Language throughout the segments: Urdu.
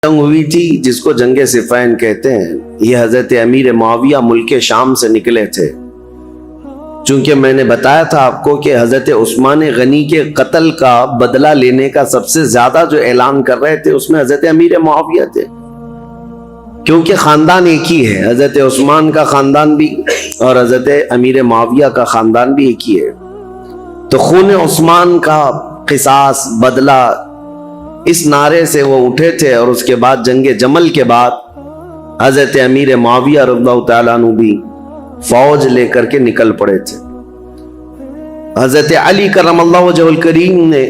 جنگ ہوئی تھی جس کو جنگ صفین کہتے ہیں. یہ حضرت امیر معاویہ ملک شام سے نکلے تھے. چونکہ میں نے بتایا تھا آپ کو کہ حضرت عثمان غنی کے قتل کا بدلہ لینے کا سب سے زیادہ جو اعلان کر رہے تھے اس میں حضرت امیر معاویہ تھے، کیونکہ خاندان ایک ہی ہے. حضرت عثمان کا خاندان بھی اور حضرت امیر معاویہ کا خاندان بھی ایک ہی ہے. تو خون عثمان کا قصاص، بدلہ، اس نعرے سے وہ اٹھے تھے. اور اس کے بعد جنگ جمل کے بعد حضرت امیر معاویہ رضی اللہ تعالیٰ عنہ بھی فوج لے کر کے نکل پڑے تھے. حضرت علی کرم اللہ وجہ الکریم نے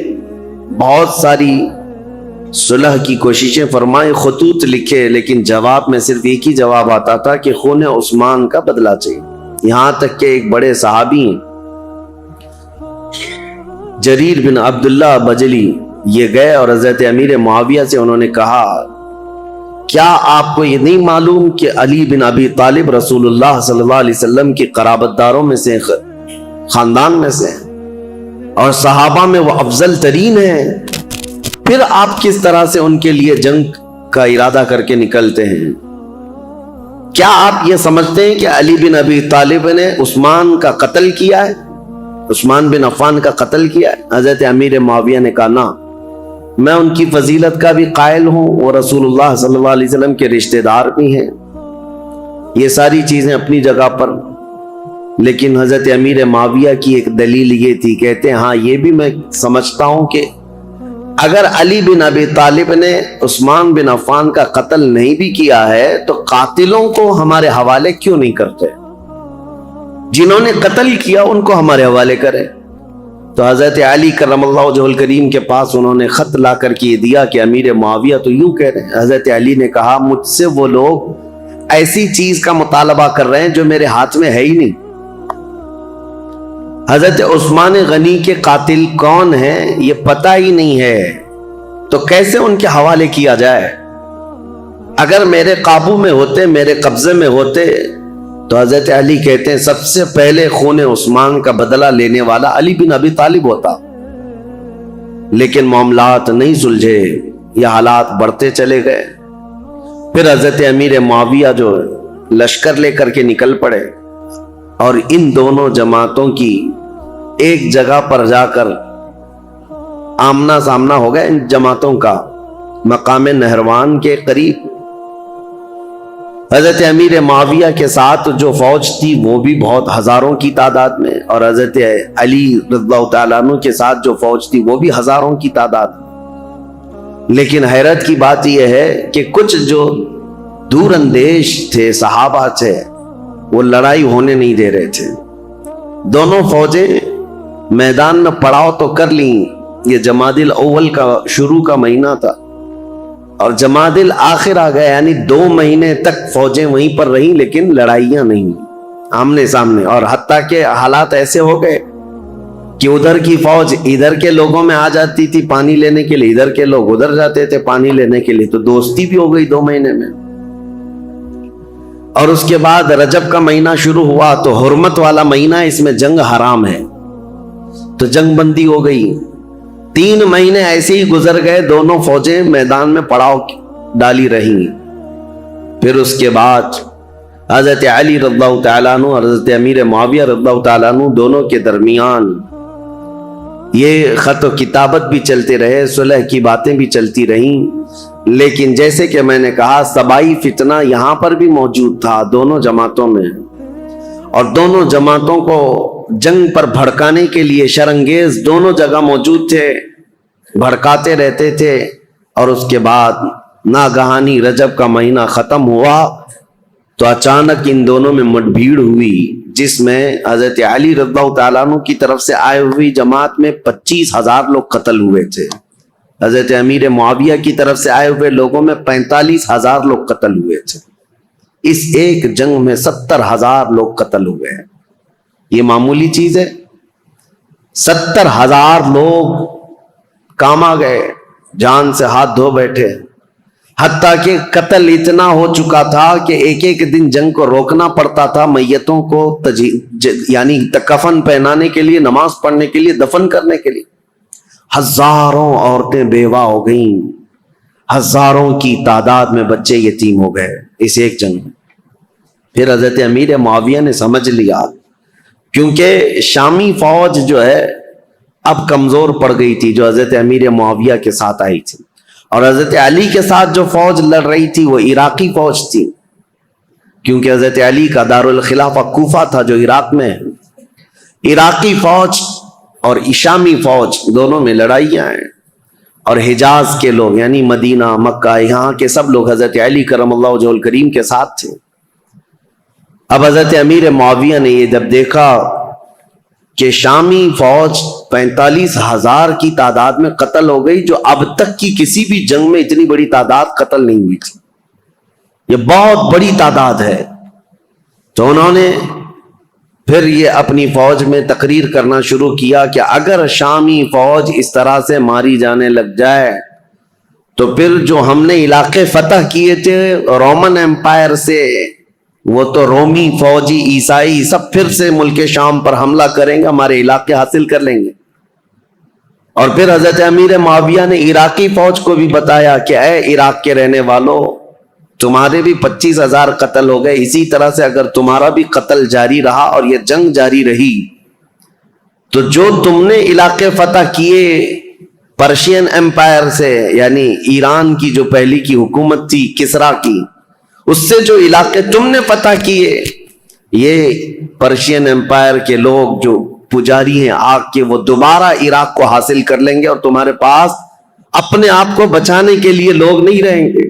بہت ساری صلح کی کوششیں فرمائیں، خطوط لکھے، لیکن جواب میں صرف ایک ہی جواب آتا تھا کہ خون عثمان کا بدلہ چاہیے. یہاں تک کہ ایک بڑے صحابی ہیں جریر بن عبداللہ بجلی، یہ گئے اور حضرت امیر معاویہ سے انہوں نے کہا کیا آپ کو یہ نہیں معلوم کہ علی بن ابی طالب رسول اللہ صلی اللہ علیہ وسلم کی قرابت داروں میں سے، خاندان میں سے، اور صحابہ میں وہ افضل ترین ہیں، پھر آپ کس طرح سے ان کے لیے جنگ کا ارادہ کر کے نکلتے ہیں؟ کیا آپ یہ سمجھتے ہیں کہ علی بن ابی طالب نے عثمان کا قتل کیا ہے، عثمان بن عفان کا قتل کیا ہے؟ حضرت امیر معاویہ نے کہا نہ، میں ان کی فضیلت کا بھی قائل ہوں، وہ رسول اللہ صلی اللہ علیہ وسلم کے رشتہ دار بھی ہیں، یہ ساری چیزیں اپنی جگہ پر. لیکن حضرت امیر معاویہ کی ایک دلیل یہ تھی، کہتے ہیں ہاں یہ بھی میں سمجھتا ہوں کہ اگر علی بن ابی طالب نے عثمان بن عفان کا قتل نہیں بھی کیا ہے تو قاتلوں کو ہمارے حوالے کیوں نہیں کرتے؟ جنہوں نے قتل کیا ان کو ہمارے حوالے کرے. تو حضرت علی کرم اللہ وجہ الکریم کے پاس انہوں نے خط لا کر کے دیا کہ امیر معاویہ تو یوں کہہ رہے ہیں. حضرت علی نے کہا مجھ سے وہ لوگ ایسی چیز کا مطالبہ کر رہے ہیں جو میرے ہاتھ میں ہے ہی نہیں. حضرت عثمان غنی کے قاتل کون ہیں یہ پتہ ہی نہیں ہے، تو کیسے ان کے حوالے کیا جائے؟ اگر میرے قابو میں ہوتے، میرے قبضے میں ہوتے، تو حضرت علی کہتے ہیں سب سے پہلے خون عثمان کا بدلہ لینے والا علی بن ابی طالب ہوتا. لیکن معاملات نہیں سلجھے، یہ حالات بڑھتے چلے گئے. پھر حضرت امیر معاویہ جو لشکر لے کر کے نکل پڑے اور ان دونوں جماعتوں کی ایک جگہ پر جا کر آمنا سامنا ہو گیا ان جماعتوں کا مقام نہروان کے قریب. حضرت امیر معاویہ کے ساتھ جو فوج تھی وہ بھی بہت ہزاروں کی تعداد میں، اور حضرت علی رضی اللہ تعالیٰ عنہ کے ساتھ جو فوج تھی وہ بھی ہزاروں کی تعداد. لیکن حیرت کی بات یہ ہے کہ کچھ جو دور اندیش تھے صحابہ تھے وہ لڑائی ہونے نہیں دے رہے تھے. دونوں فوجیں میدان میں پڑاؤ تو کر لیں. یہ جمادی الاول کا شروع کا مہینہ تھا اور جمادی الاخر آ گیا، یعنی 2 مہینے تک فوجیں وہیں پر رہیں لیکن لڑائیاں نہیں آمنے سامنے. اور حتیٰ کہ حالات ایسے ہو گئے کہ ادھر کی فوج ادھر کے لوگوں میں آ جاتی تھی پانی لینے کے لیے، ادھر کے لوگ ادھر جاتے تھے پانی لینے کے لیے، تو دوستی بھی ہو گئی 2 مہینے میں. اور اس کے بعد رجب کا مہینہ شروع ہوا تو حرمت والا مہینہ، اس میں جنگ حرام ہے، تو جنگ بندی ہو گئی. 3 مہینے ایسے ہی گزر گئے، دونوں فوجیں میدان میں پڑاؤ ڈالی رہیں. پھر اس کے بعد حضرت علی رضی اللہ تعالیٰ عنہ اور حضرت امیر معاویہ رضی اللہ تعالیٰ عنہ دونوں کے درمیان یہ خط و کتابت بھی چلتے رہے، صلح کی باتیں بھی چلتی رہیں. لیکن جیسے کہ میں نے کہا سبائی فتنہ یہاں پر بھی موجود تھا دونوں جماعتوں میں، اور دونوں جماعتوں کو جنگ پر بھڑکانے کے لیے شرانگیز دونوں جگہ موجود تھے، بھڑکاتے رہتے تھے. اور اس کے بعد ناگہانی رجب کا مہینہ ختم ہوا تو اچانک ان دونوں میں مٹ بھیڑ ہوئی، جس میں حضرت علی رضی اللہ تعالیٰ عنہ کی طرف سے آئے ہوئی جماعت میں 25,000 لوگ قتل ہوئے تھے. حضرت امیر معاویہ کی طرف سے آئے ہوئے لوگوں میں 45,000 لوگ قتل ہوئے تھے. اس ایک جنگ میں 70,000 لوگ قتل ہوئے ہیں. یہ معمولی چیز ہے؟ 70,000 لوگ کام آ گئے، جان سے ہاتھ دھو بیٹھے. حتیٰ کہ قتل اتنا ہو چکا تھا کہ ایک ایک دن جنگ کو روکنا پڑتا تھا میتوں کو یعنی کفن پہنانے کے لیے، نماز پڑھنے کے لیے، دفن کرنے کے لیے. ہزاروں عورتیں بیوہ ہو گئیں، ہزاروں کی تعداد میں بچے یتیم ہو گئے اس ایک جنگ میں۔ پھر حضرت امیر معاویہ نے سمجھ لیا، کیونکہ شامی فوج جو ہے اب کمزور پڑ گئی تھی جو حضرت امیر معاویہ کے ساتھ آئی تھی، اور حضرت علی کے ساتھ جو فوج لڑ رہی تھی وہ عراقی فوج تھی، کیونکہ حضرت علی کا دارالخلافہ کوفہ تھا جو عراق میں ہے۔ عراقی فوج اور شامی فوج دونوں میں لڑائیاں ہیں، اور حجاز کے لوگ یعنی مدینہ، مکہ، یہاں کے سب لوگ حضرت علی کرم اللہ وجہہ الکریم کے ساتھ تھے۔ اب حضرت امیر معاویہ نے یہ جب دیکھا کہ شامی فوج 45,000 کی تعداد میں قتل ہو گئی، جو اب تک کی کسی بھی جنگ میں اتنی بڑی تعداد قتل نہیں ہوئی تھی، یہ بہت بڑی تعداد ہے، تو انہوں نے پھر یہ اپنی فوج میں تقریر کرنا شروع کیا کہ اگر شامی فوج اس طرح سے ماری جانے لگ جائے تو پھر جو ہم نے علاقے فتح کیے تھے رومن ایمپائر سے، وہ تو رومی فوجی عیسائی سب پھر سے ملک شام پر حملہ کریں گے، ہمارے علاقے حاصل کر لیں گے۔ اور پھر حضرت امیر معاویہ نے عراقی فوج کو بھی بتایا کہ اے عراق کے رہنے والوں، تمہارے بھی 25,000 قتل ہو گئے، اسی طرح سے اگر تمہارا بھی قتل جاری رہا اور یہ جنگ جاری رہی تو جو تم نے علاقے فتح کیے پرشین ایمپائر سے، یعنی ایران کی جو پہلی کی حکومت تھی کسرا کی، اس سے جو علاقے تم نے فتح کیے، یہ پرشین ایمپائر کے لوگ جو پجاری ہیں آگ کے، وہ دوبارہ عراق کو حاصل کر لیں گے اور تمہارے پاس اپنے آپ کو بچانے کے لیے لوگ نہیں رہیں گے۔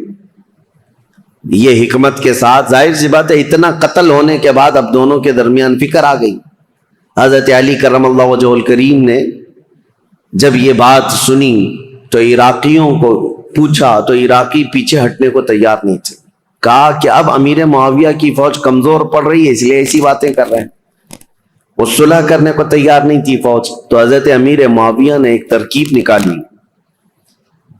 یہ حکمت کے ساتھ، ظاہر سی بات ہے اتنا قتل ہونے کے بعد اب دونوں کے درمیان فکر آ گئی۔ حضرت علی کرم اللہ وجہہ الکریم نے جب یہ بات سنی تو عراقیوں کو پوچھا تو عراقی پیچھے ہٹنے کو تیار نہیں تھے، کہا کہ اب امیر معاویہ کی فوج کمزور پڑ رہی ہے اس لیے ایسی باتیں کر رہے ہیں، وہ صلح کرنے کو تیار نہیں تھی فوج۔ تو حضرت امیر معاویہ نے ایک ترکیب نکالی،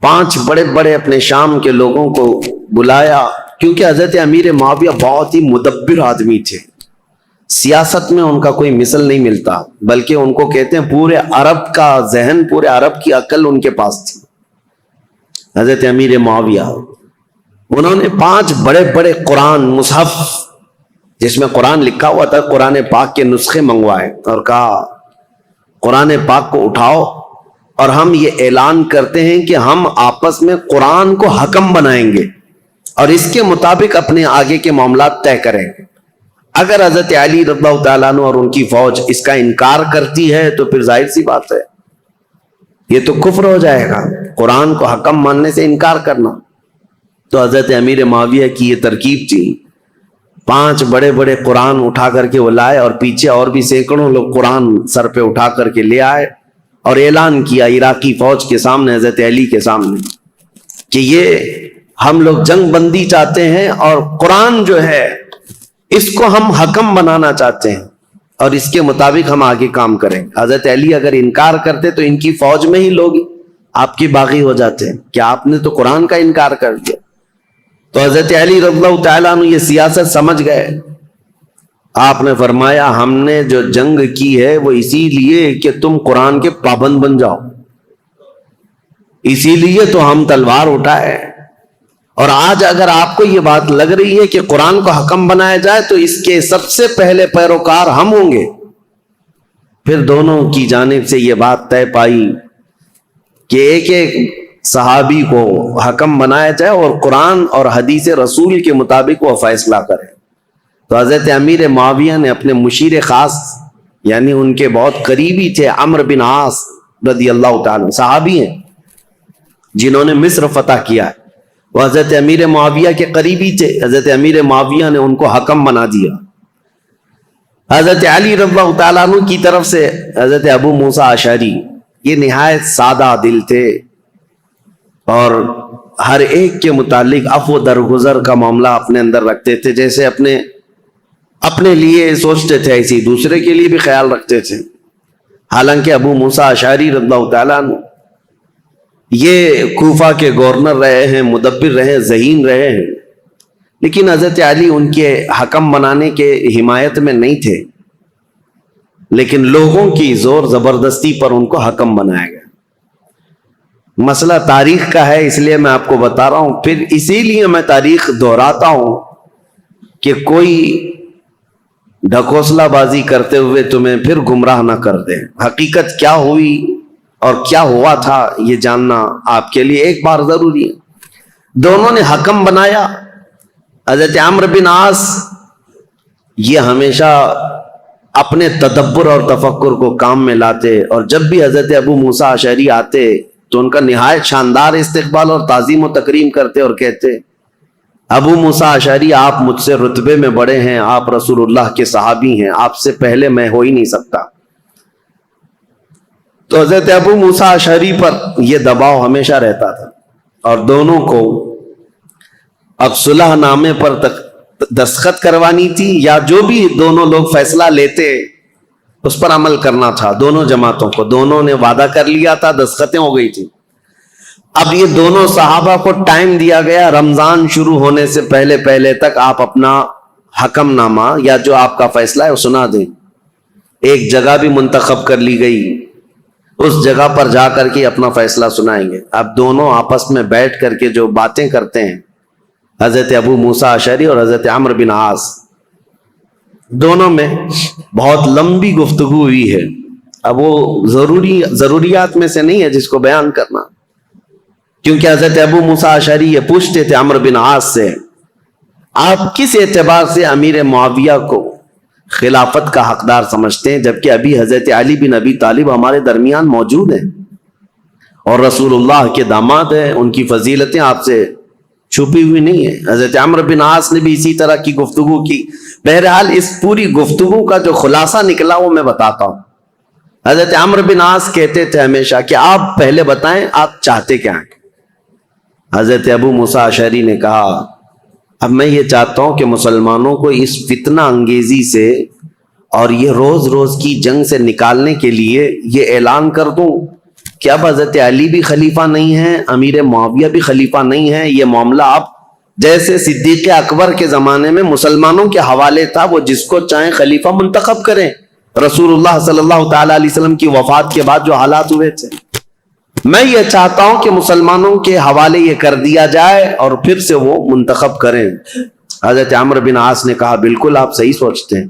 5 بڑے بڑے اپنے شام کے لوگوں کو بلایا، کیونکہ حضرت امیر معاویہ بہت ہی مدبر آدمی تھے، سیاست میں ان کا کوئی مثل نہیں ملتا، بلکہ ان کو کہتے ہیں پورے عرب کا ذہن، پورے عرب کی عقل ان کے پاس تھی۔ حضرت امیر معاویہ انہوں نے 5 بڑے بڑے قرآن مصحف جس میں قرآن لکھا ہوا تھا، قرآن پاک کے نسخے منگوائے اور کہا قرآن پاک کو اٹھاؤ اور ہم یہ اعلان کرتے ہیں کہ ہم آپس میں قرآن کو حکم بنائیں گے اور اس کے مطابق اپنے آگے کے معاملات طے کریں گے۔ اگر حضرت علی رضی اللہ تعالیٰ عنہ اور ان کی فوج اس کا انکار کرتی ہے تو پھر ظاہر سی بات ہے یہ تو کفر ہو جائے گا، قرآن کو حکم ماننے سے انکار کرنا۔ تو حضرت امیر معاویہ کی یہ ترکیب تھی، 5 بڑے بڑے قرآن اٹھا کر کے وہ لائے اور پیچھے اور بھی سینکڑوں لوگ قرآن سر پہ اٹھا کر کے لے آئے اور اعلان کیا عراقی فوج کے سامنے، حضرت علی کے سامنے، کہ یہ ہم لوگ جنگ بندی چاہتے ہیں اور قرآن جو ہے اس کو ہم حکم بنانا چاہتے ہیں اور اس کے مطابق ہم آگے کام کریں۔ حضرت علی اگر انکار کرتے تو ان کی فوج میں ہی لوگ آپ کی باغی ہو جاتے ہیں کہ آپ نے تو قرآن کا انکار کر دیا۔ تو حضرت علی رضی اللہ تعالیٰ عنہ یہ سیاست سمجھ گئے، آپ نے فرمایا ہم نے جو جنگ کی ہے وہ اسی لیے کہ تم قرآن کے پابند بن جاؤ، اسی لیے تو ہم تلوار اٹھائے، اور آج اگر آپ کو یہ بات لگ رہی ہے کہ قرآن کو حکم بنایا جائے تو اس کے سب سے پہلے پیروکار ہم ہوں گے۔ پھر دونوں کی جانب سے یہ بات طے پائی کہ ایک ایک صحابی کو حکم بنایا جائے اور قرآن اور حدیث رسول کے مطابق وہ فیصلہ کرے۔ تو حضرت امیر معاویہ نے اپنے مشیر خاص، یعنی ان کے بہت قریبی تھے عمرو بن عاص رضی اللہ تعالیٰ، صحابی ہیں جنہوں نے مصر فتح کیا ہے، وہ حضرت امیر معاویہ کے قریبی تھے، حضرت امیر معاویہ نے ان کو حکم بنا دیا۔ حضرت علی رضی اللہ تعالیٰ عنہ کی طرف سے حضرت ابو موسیٰ اشعری، یہ نہایت سادہ دل تھے اور ہر ایک کے متعلق عفو درگزر کا معاملہ اپنے اندر رکھتے تھے، جیسے اپنے لیے سوچتے تھے ایسے دوسرے کے لیے بھی خیال رکھتے تھے۔ حالانکہ ابو موسیٰ اشعری رضی اللہ تعالیٰ عنہ یہ کوفہ کے گورنر رہے ہیں، مدبر رہے، ذہین رہے ہیں، لیکن حضرت علی ان کے حکم بنانے کے حمایت میں نہیں تھے، لیکن لوگوں کی زور زبردستی پر ان کو حکم بنایا گیا۔ مسئلہ تاریخ کا ہے، اس لیے میں آپ کو بتا رہا ہوں. پھر اسی لیے میں تاریخ دہراتا ہوں کہ کوئی ڈھکوسلا بازی کرتے ہوئے تمہیں پھر گمراہ نہ کر دے. حقیقت کیا ہوئی اور کیا ہوا تھا یہ جاننا آپ کے لیے ایک بار ضروری ہے. دونوں نے حکم بنایا. حضرت عمرو بن عاص یہ ہمیشہ اپنے تدبر اور تفکر کو کام میں لاتے، اور جب بھی حضرت ابو موسیٰ اشعری آتے تو ان کا نہایت شاندار استقبال اور تعظیم و تکریم کرتے اور کہتے ابو موسیٰ اشعری آپ مجھ سے رتبے میں بڑے ہیں، آپ رسول اللہ کے صحابی ہیں، آپ سے پہلے میں ہو ہی نہیں سکتا. تو حضرت ابو موسیٰ اشعری پر یہ دباؤ ہمیشہ رہتا تھا، اور دونوں کو اب صلح نامے پر دستخط کروانی تھی، یا جو بھی دونوں لوگ فیصلہ لیتے اس پر عمل کرنا تھا. دونوں جماعتوں کو، دونوں نے وعدہ کر لیا تھا، دستخطیں ہو گئی تھی. اب یہ دونوں صحابہ کو ٹائم دیا گیا، رمضان شروع ہونے سے پہلے تک آپ اپنا حکم نامہ یا جو آپ کا فیصلہ ہے وہ سنا دیں. ایک جگہ بھی منتخب کر لی گئی، اس جگہ پر جا کر کے اپنا فیصلہ سنائیں گے. اب دونوں آپس میں بیٹھ کر کے جو باتیں کرتے ہیں، حضرت ابو موسیٰ اشعری اور حضرت عمرو بن عاص، دونوں میں بہت لمبی گفتگو ہوئی ہے. اب وہ ضروریات میں سے نہیں ہے جس کو بیان کرنا، کیونکہ حضرت ابو موسیٰ اشعری یہ پوچھتے تھے عمرو بن عاص سے آپ کس اعتبار سے امیر معاویہ کو خلافت کا حقدار سمجھتے ہیں، جبکہ ابھی حضرت علی بن ابی طالب ہمارے درمیان موجود ہیں اور رسول اللہ کے داماد ہیں، ان کی فضیلتیں آپ سے چھپی ہوئی نہیں ہے. حضرت عمرو بن عاص نے بھی اسی طرح کی گفتگو کی. بہرحال اس پوری گفتگو کا جو خلاصہ نکلا وہ میں بتاتا ہوں. حضرت عمرو بن عاص کہتے تھے ہمیشہ کہ آپ پہلے بتائیں آپ چاہتے کیا ہیں. حضرت ابو موسیٰ اشعری نے کہا اب میں یہ چاہتا ہوں کہ مسلمانوں کو اس فتنہ انگیزی سے اور یہ روز روز کی جنگ سے نکالنے کے لیے یہ اعلان کر دوں کہ اب حضرت علی بھی خلیفہ نہیں ہے، امیر معاویہ بھی خلیفہ نہیں ہے. یہ معاملہ اب جیسے صدیق اکبر کے زمانے میں مسلمانوں کے حوالے تھا، وہ جس کو چاہیں خلیفہ منتخب کریں. رسول اللہ صلی اللہ تعالی علیہ وسلم کی وفات کے بعد جو حالات ہوئے تھے، میں یہ چاہتا ہوں کہ مسلمانوں کے حوالے یہ کر دیا جائے اور پھر سے وہ منتخب کریں. حضرت عمرو بن عاص نے کہا بالکل آپ صحیح سوچتے ہیں.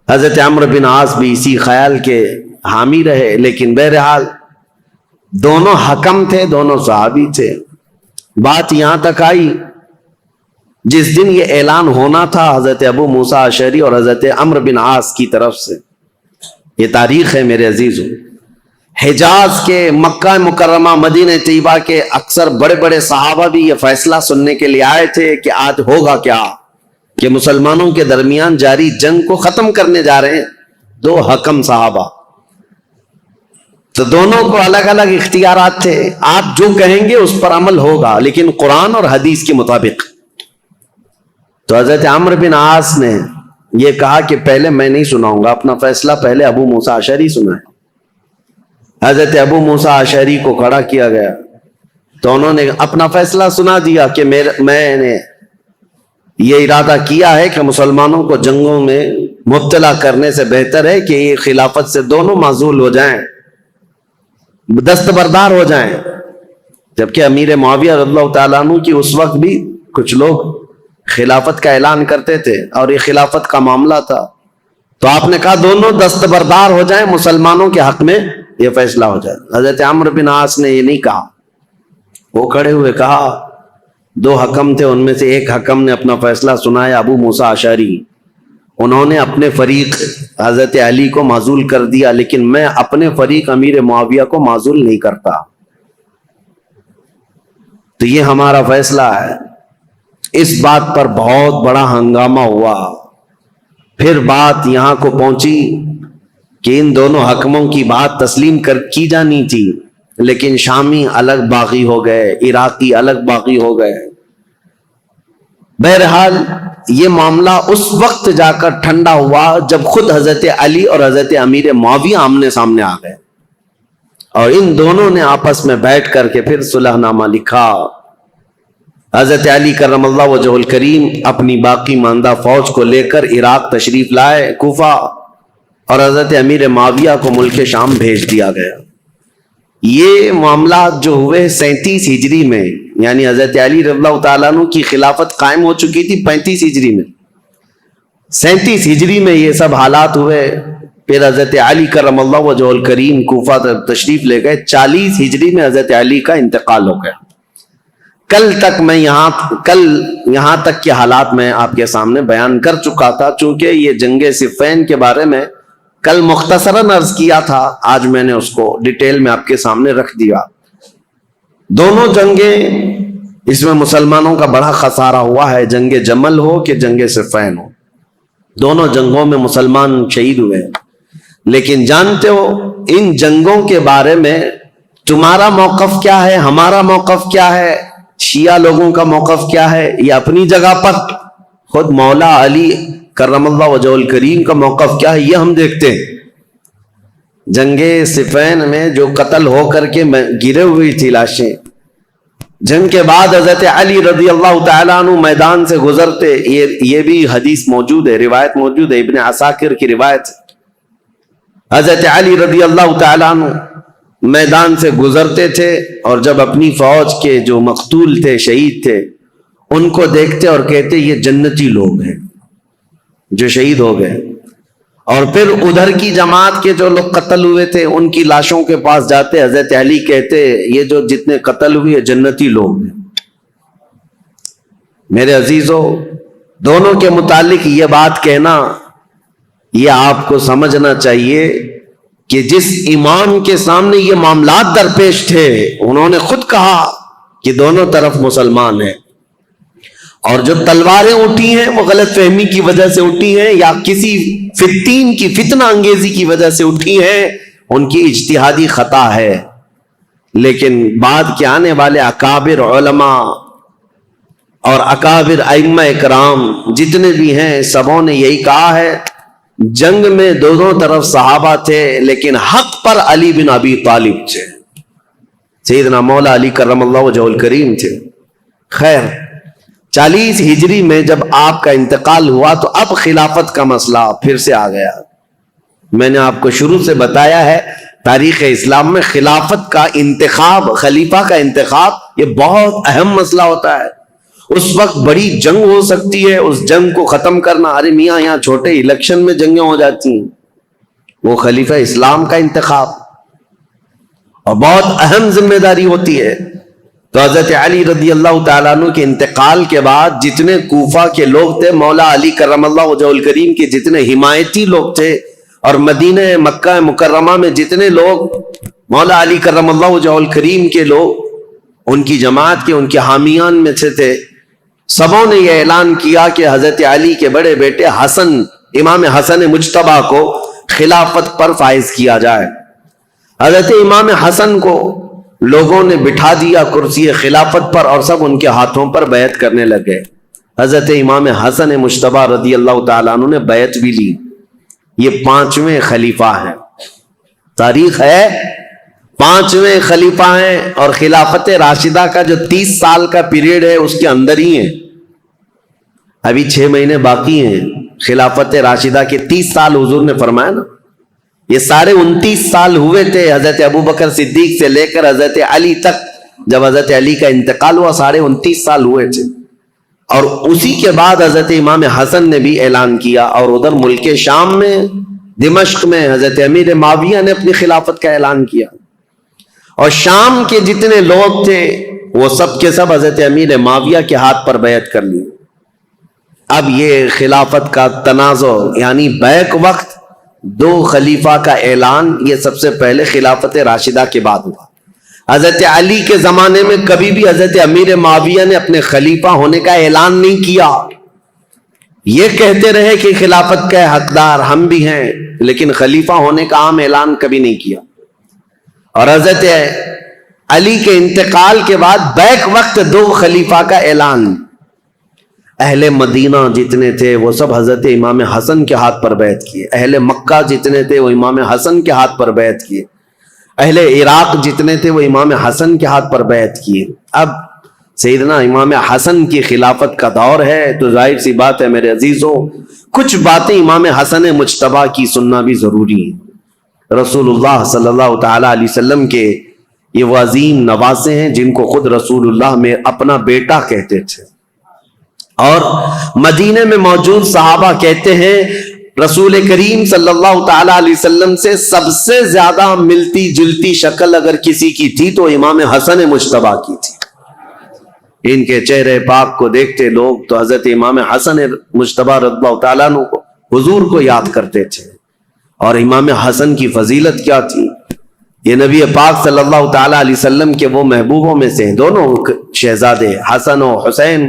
حضرت عمرو بن عاص بھی اسی خیال کے حامی رہے، لیکن بہرحال دونوں حکم تھے، دونوں صحابی تھے. بات یہاں تک آئی جس دن یہ اعلان ہونا تھا حضرت ابو موسیٰ اشعری اور حضرت عمرو بن عاص کی طرف سے. یہ تاریخ ہے میرے عزیزوں. حجاز کے، مکہ مکرمہ، مدینہ طیبہ کے اکثر بڑے بڑے صحابہ بھی یہ فیصلہ سننے کے لیے آئے تھے کہ آج ہوگا کیا، کہ مسلمانوں کے درمیان جاری جنگ کو ختم کرنے جا رہے ہیں دو حکم صحابہ. تو دونوں کو الگ الگ اختیارات تھے. آپ جو کہیں گے اس پر عمل ہوگا، لیکن قرآن اور حدیث کے مطابق. تو حضرت عمرو بن عاص نے یہ کہا کہ پہلے میں نہیں سناؤں گا اپنا فیصلہ، پہلے ابو موسیٰ اشعری سنائے. حضرت ابو موسیٰ اشعری کو کھڑا کیا گیا تو انہوں نے اپنا فیصلہ سنا دیا کہ میں نے یہ ارادہ کیا ہے کہ مسلمانوں کو جنگوں میں مبتلا کرنے سے بہتر ہے کہ یہ خلافت سے دونوں معزول ہو جائیں، دستبردار ہو جائیں. جبکہ امیر معاویہ رضی اللہ تعالیٰ عنہ کی اس وقت بھی کچھ لوگ خلافت کا اعلان کرتے تھے اور یہ خلافت کا معاملہ تھا. تو آپ نے کہا دونوں دستبردار ہو جائیں، مسلمانوں کے حق میں یہ فیصلہ ہو جائے. حضرت عمرو بن عاص نے یہ نہیں کہا، وہ کھڑے ہوئے کہا دو حکم تھے، ان میں سے ایک حکم نے اپنا فیصلہ سنایا ابو موسیٰ اشعری. انہوں نے اپنے فریق حضرت علی کو معزول کر دیا، لیکن میں اپنے فریق امیر معاویہ کو معزول نہیں کرتا. تو یہ ہمارا فیصلہ ہے. اس بات پر بہت بڑا ہنگامہ ہوا. پھر بات یہاں کو پہنچی کہ ان دونوں حکموں کی بات تسلیم کی جانی تھی، لیکن شامی الگ باغی ہو گئے، عراقی الگ باغی ہو گئے. بہرحال یہ معاملہ اس وقت جا کر ٹھنڈا ہوا جب خود حضرت علی اور حضرت امیر معاویہ آمنے سامنے آ گئے، اور ان دونوں نے آپس میں بیٹھ کر کے پھر صلح نامہ لکھا. حضرت علی کرم اللہ وجہ الکریم اپنی باقی ماندہ فوج کو لے کر عراق تشریف لائے، کوفہ، اور حضرت امیر معاویہ کو ملک شام بھیج دیا گیا. یہ معاملات جو ہوئے 37 ہجری میں، یعنی حضرت علی رضی اللہ تعالیٰ عنہ کی خلافت قائم ہو چکی تھی 35 ہجری میں، 37 ہجری میں یہ سب حالات ہوئے. پھر حضرت علی کرم اللہ وجہہ الکریم کوفہ تشریف لے گئے. 40 ہجری میں حضرت علی کا انتقال ہو گیا. کل یہاں تک کے حالات میں آپ کے سامنے بیان کر چکا تھا. چونکہ یہ جنگ صفین کے بارے میں کل مختصراً عرض کیا تھا، آج میں نے اس کو ڈیٹیل میں آپ کے سامنے رکھ دیا. دونوں جنگیں اس میں مسلمانوں کا بڑا خسارہ ہوا ہے، جنگ جمل ہو کہ جنگ صفین ہو، دونوں جنگوں میں مسلمان شہید ہوئے. لیکن جانتے ہو ان جنگوں کے بارے میں تمہارا موقف کیا ہے، ہمارا موقف کیا ہے، شیعہ لوگوں کا موقف کیا ہے؟ یہ اپنی جگہ پر خود مولا علی کرم اللہ وجہ الکریم کا موقف کیا ہے یہ ہم دیکھتے ہیں. جنگ صفین میں جو قتل ہو کر کے گرے ہوئی تھی لاشیں، جنگ کے بعد حضرت علی رضی اللہ تعالیٰ عنہ میدان سے گزرتے، یہ بھی حدیث موجود ہے، روایت موجود ہے، ابن عساکر کی روایت. حضرت علی رضی اللہ تعالیٰ عنہ میدان سے گزرتے تھے اور جب اپنی فوج کے جو مقتول تھے، شہید تھے، ان کو دیکھتے اور کہتے یہ جنتی لوگ ہیں جو شہید ہو گئے. اور پھر ادھر کی جماعت کے جو لوگ قتل ہوئے تھے ان کی لاشوں کے پاس جاتے، حضرت علی کہتے یہ جو جتنے قتل ہوئے جنتی لوگ ہیں. میرے عزیزو، دونوں کے متعلق یہ بات کہنا، یہ آپ کو سمجھنا چاہیے کہ جس امام کے سامنے یہ معاملات درپیش تھے انہوں نے خود کہا کہ دونوں طرف مسلمان ہیں، اور جو تلواریں اٹھی ہیں وہ غلط فہمی کی وجہ سے اٹھی ہیں یا کسی فتین کی فتنہ انگیزی کی وجہ سے اٹھی ہیں، ان کی اجتہادی خطا ہے. لیکن بعد کے آنے والے اکابر علماء اور اکابر ائمہ اکرام جتنے بھی ہیں سبوں نے یہی کہا ہے، جنگ میں دونوں طرف صحابہ تھے لیکن حق پر علی بن ابی طالب تھے، سیدنا مولا علی کرم اللہ وجہ الکریم تھے. خیر، 40 ہجری میں جب آپ کا انتقال ہوا تو اب خلافت کا مسئلہ پھر سے آ گیا. میں نے آپ کو شروع سے بتایا ہے تاریخ اسلام میں خلافت کا انتخاب، خلیفہ کا انتخاب یہ بہت اہم مسئلہ ہوتا ہے. اس وقت بڑی جنگ ہو سکتی ہے، اس جنگ کو ختم کرنا، ارے میاں یہاں چھوٹے الیکشن میں جنگیں ہو جاتی ہیں. وہ خلیفہ اسلام کا انتخاب اور بہت اہم ذمہ داری ہوتی ہے. تو حضرت علی رضی اللہ تعالیٰ عنہ کے انتقال کے بعد جتنے کوفہ کے لوگ تھے، مولا علی کرم اللہ وجہ الکریم کے جتنے حمایتی لوگ تھے، اور مدینہ مکہ مکرمہ میں جتنے لوگ مولا علی کرم اللہ وجہ الکریم کے لوگ ان کی جماعت کے، ان کے حامیان میں سے تھے، سبوں نے یہ اعلان کیا کہ حضرت علی کے بڑے بیٹے حسن، امام حسن مجتبیٰ کو خلافت پر فائز کیا جائے. حضرت امام حسن کو لوگوں نے بٹھا دیا کرسی خلافت پر اور سب ان کے ہاتھوں پر بیعت کرنے لگے. حضرت امام حسن مجتبیٰ رضی اللہ تعالیٰ عنہ نے بیعت بھی لی. یہ 5ویں خلیفہ ہیں، تاریخ ہے 5ویں خلیفہ ہیں، اور خلافت راشدہ کا جو 30 سال کا پیریڈ ہے اس کے اندر ہی ہیں. ابھی 6 مہینے باقی ہیں خلافت راشدہ کے 30 سال حضور نے فرمایا نا. یہ سارے 29 سال ہوئے تھے حضرت ابوبکر صدیق سے لے کر حضرت علی تک. جب حضرت علی کا انتقال ہوا سارے 29 سال ہوئے تھے. اور اسی کے بعد حضرت امام حسن نے بھی اعلان کیا، اور ادھر ملک شام میں دمشق میں حضرت امیر معاویہ نے اپنی خلافت کا اعلان کیا. اور شام کے جتنے لوگ تھے وہ سب کے سب حضرت امیر معاویہ کے ہاتھ پر بیعت کر لی. اب یہ خلافت کا تنازع یعنی بیک وقت 2 خلیفہ کا اعلان یہ سب سے پہلے خلافت راشدہ کے بعد ہوا. حضرت علی کے زمانے میں کبھی بھی حضرت امیر معاویہ نے اپنے خلیفہ ہونے کا اعلان نہیں کیا. یہ کہتے رہے کہ خلافت کے حقدار ہم بھی ہیں، لیکن خلیفہ ہونے کا عام اعلان کبھی نہیں کیا. اور حضرت علی کے انتقال کے بعد بیک وقت 2 خلیفہ کا اعلان. اہل مدینہ جتنے تھے وہ سب حضرت امام حسن کے ہاتھ پر بیعت کیے. اہل مکہ جتنے تھے وہ امام حسن کے ہاتھ پر بیعت کیے. اہل عراق جتنے تھے وہ امام حسن کے ہاتھ پر بیعت کیے. اب سیدنا امام حسن کی خلافت کا دور ہے تو ظاہر سی بات ہے میرے عزیزوں، کچھ باتیں امام حسن مجتبیٰ کی سننا بھی ضروری ہے. رسول اللہ صلی اللہ تعالی علیہ وسلم کے یہ وہ عظیم نواسے ہیں جن کو خود رسول اللہ میں اپنا بیٹا کہتے تھے، اور مدینے میں موجود صحابہ کہتے ہیں رسول کریم صلی اللہ تعالی علیہ وسلم سے سب سے زیادہ ملتی جلتی شکل اگر کسی کی تھی تو امام حسن مجتبیٰ کی تھی۔ ان کے چہرے پاک کو دیکھتے لوگ تو حضرت امام حسن مجتبیٰ رضی اللہ تعالیٰ عنہ کو، حضور کو یاد کرتے تھے۔ اور امام حسن کی فضیلت کیا تھی؟ یہ نبی پاک صلی اللہ تعالیٰ علیہ وسلم کے وہ محبوبوں میں سے ہیں، دونوں شہزادے حسن و حسین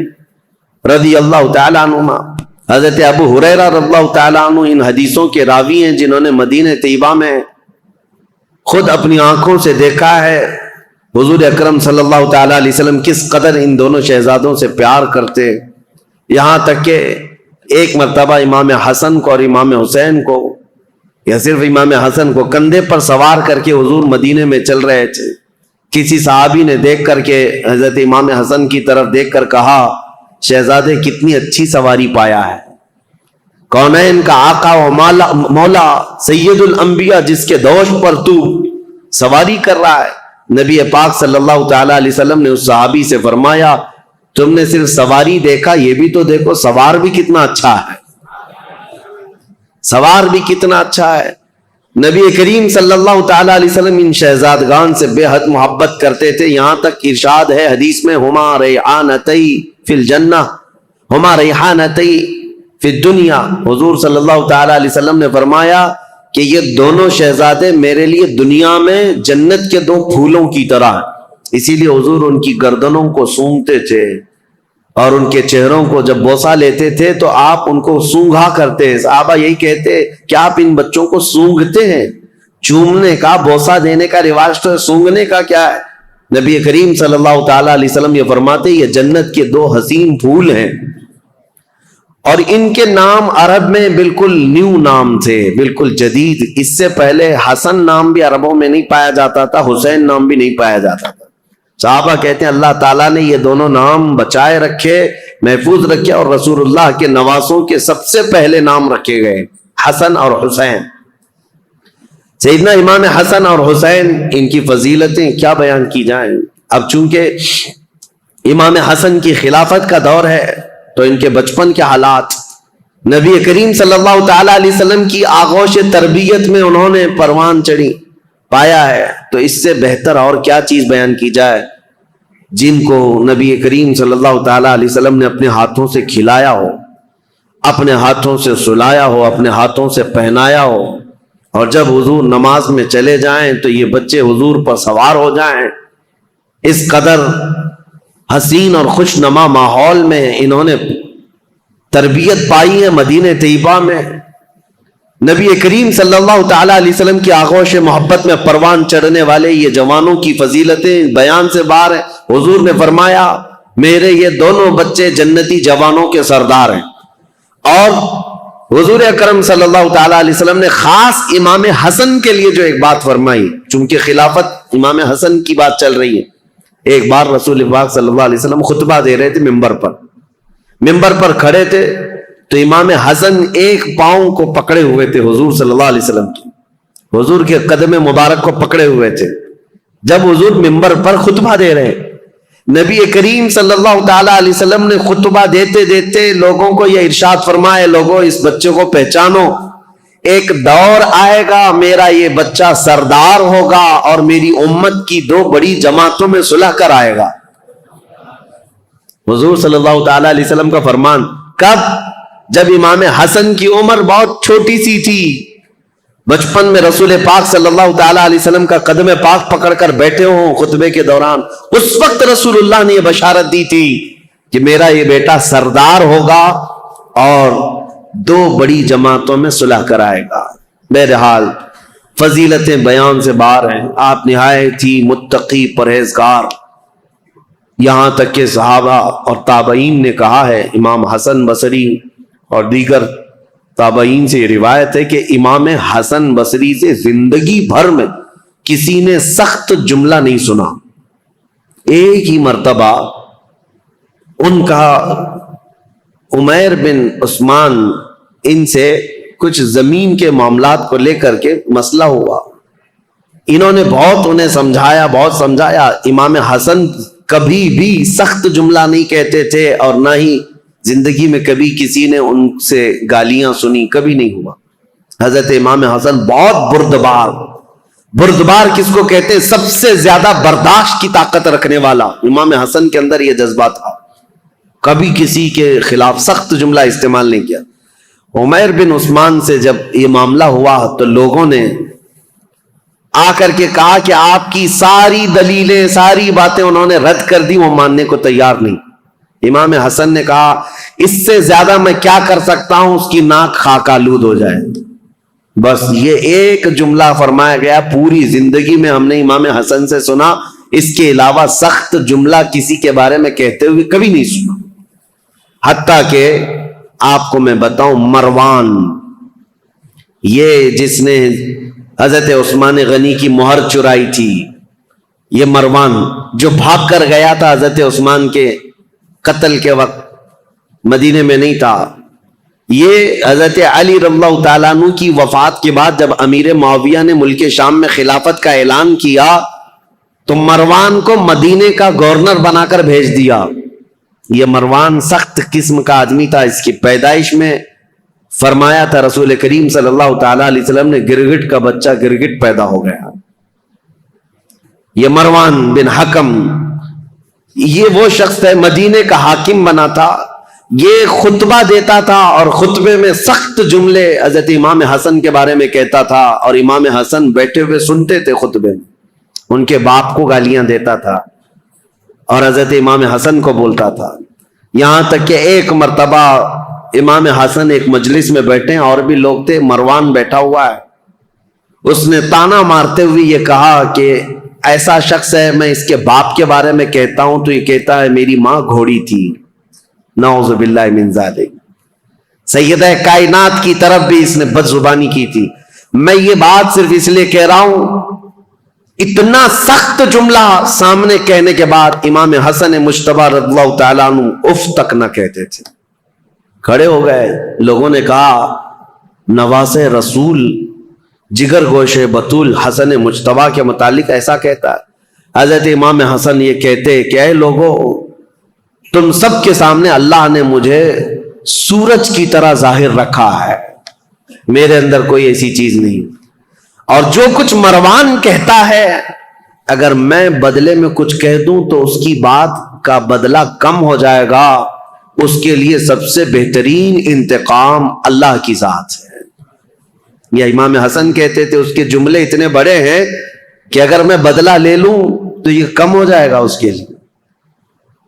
رضی اللہ تعالیٰ عنہما۔ حضرت ابو ہریرہ رضی اللہ تعالیٰ عنہ ان حدیثوں کے راوی ہیں جنہوں نے مدینہ طیبہ میں خود اپنی آنکھوں سے دیکھا ہے حضور اکرم صلی اللہ تعالیٰ علیہ وسلم کس قدر ان دونوں شہزادوں سے پیار کرتے، یہاں تک کہ ایک مرتبہ امام حسن کو اور امام حسین کو، یا صرف امام حسن کو، کندھے پر سوار کر کے حضور مدینے میں چل رہے تھے۔ کسی صحابی نے دیکھ کر کے حضرت امام حسن کی طرف دیکھ کر کہا شہزادے کتنی اچھی سواری پایا ہے، کونین کا آقا و مولا سید الانبیاء جس کے دوش پر تو سواری کر رہا ہے۔ نبی پاک صلی اللہ تعالیٰ علیہ وسلم نے اس صحابی سے فرمایا تم نے صرف سواری دیکھا، یہ بھی تو دیکھو سوار بھی کتنا اچھا ہے، سوار بھی کتنا اچھا ہے۔ نبی کریم صلی اللہ تعالیٰ علیہ وسلم ان شہزادگان سے بے حد محبت کرتے تھے، یہاں تک ارشاد ہے حدیث میں ہما ریحانتی فی الجنہ ہما ریحانتی فی الدنیا، حضور صلی اللہ تعالیٰ علیہ وسلم نے فرمایا کہ یہ دونوں شہزادے میرے لیے دنیا میں جنت کے دو پھولوں کی طرح، اسی لیے حضور ان کی گردنوں کو سونگھتے تھے اور ان کے چہروں کو جب بوسہ لیتے تھے تو آپ ان کو سونگھا کرتے۔ صحابہ یہی کہتے کہ آپ ان بچوں کو سونگھتے ہیں، چومنے کا بوسہ دینے کا رواج تو ہے، سونگھنے کا کیا ہے؟ نبی کریم صلی اللہ تعالیٰ علیہ وسلم یہ فرماتے یہ جنت کے دو حسین پھول ہیں، اور ان کے نام عرب میں بالکل نیو نام تھے، بالکل جدید۔ اس سے پہلے حسن نام بھی عربوں میں نہیں پایا جاتا تھا، حسین نام بھی نہیں پایا جاتا تھا۔ صحابہ کہتے ہیں اللہ تعالیٰ نے یہ دونوں نام بچائے رکھے، محفوظ رکھے، اور رسول اللہ کے نواسوں کے سب سے پہلے نام رکھے گئے حسن اور حسین۔ سیدنا امام حسن اور حسین ان کی فضیلتیں کیا بیان کی جائیں۔ اب چونکہ امام حسن کی خلافت کا دور ہے تو ان کے بچپن کے حالات، نبی کریم صلی اللہ تعالیٰ علیہ وسلم کی آغوش تربیت میں انہوں نے پروان چڑھی پایا ہے، تو اس سے بہتر اور کیا چیز بیان کی جائے جن کو نبی کریم صلی اللہ تعالیٰ علیہ وسلم نے اپنے ہاتھوں سے کھلایا ہو، اپنے ہاتھوں سے سلایا ہو، اپنے ہاتھوں سے پہنایا ہو، اور جب حضور نماز میں چلے جائیں تو یہ بچے حضور پر سوار ہو جائیں۔ اس قدر حسین اور خوش نما ماحول میں انہوں نے تربیت پائی ہے مدینہ طیبہ میں۔ نبی کریم صلی اللہ تعالیٰ علیہ وسلم کی آغوش محبت میں پروان چڑھنے والے یہ جوانوں کی فضیلتیں بیان سے باہر ہیں۔ حضور نے فرمایا میرے یہ دونوں بچے جنتی جوانوں کے سردار ہیں، اور حضور اکرم صلی اللہ تعالیٰ علیہ وسلم نے خاص امام حسن کے لیے جو ایک بات فرمائی، چونکہ خلافت امام حسن کی بات چل رہی ہے۔ ایک بار رسول پاک صلی اللہ علیہ وسلم خطبہ دے رہے تھے ممبر پر کھڑے تھے، تو امام حسن ایک پاؤں کو پکڑے ہوئے تھے حضور صلی اللہ علیہ وسلم کی، حضور کے قدم مبارک کو پکڑے ہوئے تھے۔ جب حضور ممبر پر خطبہ دے رہے، نبی کریم صلی اللہ تعالیٰ علیہ وسلم نے خطبہ دیتے دیتے لوگوں کو یہ ارشاد فرمائے لوگوں اس بچے کو پہچانو، ایک دور آئے گا میرا یہ بچہ سردار ہوگا اور میری امت کی دو بڑی جماعتوں میں صلح کر آئے گا۔ حضور صلی اللہ تعالیٰ علیہ وسلم کا فرمان کب؟ جب امام حسن کی عمر بہت چھوٹی سی تھی، بچپن میں رسول پاک صلی اللہ تعالیٰ علیہ وسلم کا قدم پاک پکڑ کر بیٹھے ہوں خطبے کے دوران، اس وقت رسول اللہ نے یہ بشارت دی تھی کہ میرا یہ بیٹا سردار ہوگا اور دو بڑی جماعتوں میں صلح کرائے گا۔ بہرحال فضیلتیں بیان سے باہر ہیں، آپ نہایت ہی متقی پرہیزگار، یہاں تک کہ صحابہ اور تابعین نے کہا ہے، امام حسن بصری اور دیگر تابعین سے یہ روایت ہے کہ امام حسن بصری سے زندگی بھر میں کسی نے سخت جملہ نہیں سنا۔ ایک ہی مرتبہ ان کا عمیر بن عثمان ان سے کچھ زمین کے معاملات کو لے کر کے مسئلہ ہوا، انہوں نے بہت انہیں سمجھایا، بہت سمجھایا. امام حسن کبھی بھی سخت جملہ نہیں کہتے تھے، اور نہ ہی زندگی میں کبھی کسی نے ان سے گالیاں سنی، کبھی نہیں ہوا. حضرت امام حسن بہت بردبار. بردبار کس کو کہتے ہیں؟ سب سے زیادہ برداشت کی طاقت رکھنے والا. امام حسن کے اندر یہ جذبہ تھا، کبھی کسی کے خلاف سخت جملہ استعمال نہیں کیا. عمیر بن عثمان سے جب یہ معاملہ ہوا تو لوگوں نے آ کر کے کہا کہ آپ کی ساری دلیلیں، ساری باتیں انہوں نے رد کر دی، وہ ماننے کو تیار نہیں. امام حسن نے کہا اس سے زیادہ میں کیا کر سکتا ہوں، اس کی ناک خاک آلود ہو جائے. بس یہ ایک جملہ فرمایا گیا. پوری زندگی میں ہم نے امام حسن سے سنا، اس کے علاوہ سخت جملہ کسی کے بارے میں کہتے ہوئے کبھی نہیں سنا. حتیٰ کہ آپ کو میں بتاؤں، مروان، یہ جس نے حضرت عثمان غنی کی مہر چرائی تھی، یہ مروان جو بھاگ کر گیا تھا حضرت عثمان کے قتل کے وقت، مدینے میں نہیں تھا. یہ حضرت علی رضی اللہ تعالیٰ عنہ کی وفات کے بعد جب امیر معاویہ نے ملک شام میں خلافت کا اعلان کیا تو مروان کو مدینے کا گورنر بنا کر بھیج دیا. یہ مروان سخت قسم کا آدمی تھا. اس کی پیدائش میں فرمایا تھا رسول کریم صلی اللہ تعالیٰ علیہ وسلم نے، گرگٹ کا بچہ گرگٹ پیدا ہو گیا. یہ مروان بن حکم، یہ وہ شخص ہے، مدینے کا حاکم بنا تھا. یہ خطبہ دیتا تھا اور خطبے میں سخت جملے حضرت امام حسن کے بارے میں کہتا تھا، اور امام حسن بیٹھے ہوئے سنتے تھے خطبے میں. ان کے باپ کو گالیاں دیتا تھا اور حضرت امام حسن کو بولتا تھا. یہاں تک کہ ایک مرتبہ امام حسن ایک مجلس میں بیٹھے ہیں، اور بھی لوگ تھے، مروان بیٹھا ہوا ہے. اس نے تانا مارتے ہوئے یہ کہا کہ ایسا شخص ہے، میں اس کے باپ کے بارے میں کہتا ہوں تو یہ کہتا ہے میری ماں گھوڑی تھی. نعوذ باللہ من ذالک. سیدہ کائنات کی طرف بھی اس نے بد زبانی کی تھی. میں یہ بات صرف اس لیے کہہ رہا ہوں، اتنا سخت جملہ سامنے کہنے کے بعد امام حسن مجتبی رضی اللہ تعالیٰ عنہ اف تک نہ کہتے تھے. کھڑے ہو گئے. لوگوں نے کہا نواز رسول، جگر گوش بطول حسن مجتبی کے متعلق ایسا کہتا ہے. حضرت امام حسن یہ کہتے کہ اے لوگوں، تم سب کے سامنے اللہ نے مجھے سورج کی طرح ظاہر رکھا ہے، میرے اندر کوئی ایسی چیز نہیں. اور جو کچھ مروان کہتا ہے، اگر میں بدلے میں کچھ کہہ دوں تو اس کی بات کا بدلہ کم ہو جائے گا. اس کے لیے سب سے بہترین انتقام اللہ کی ذات ہے. یہ امام حسن کہتے تھے. اس کے جملے اتنے بڑے ہیں کہ اگر میں بدلہ لے لوں تو یہ کم ہو جائے گا، اس کے لیے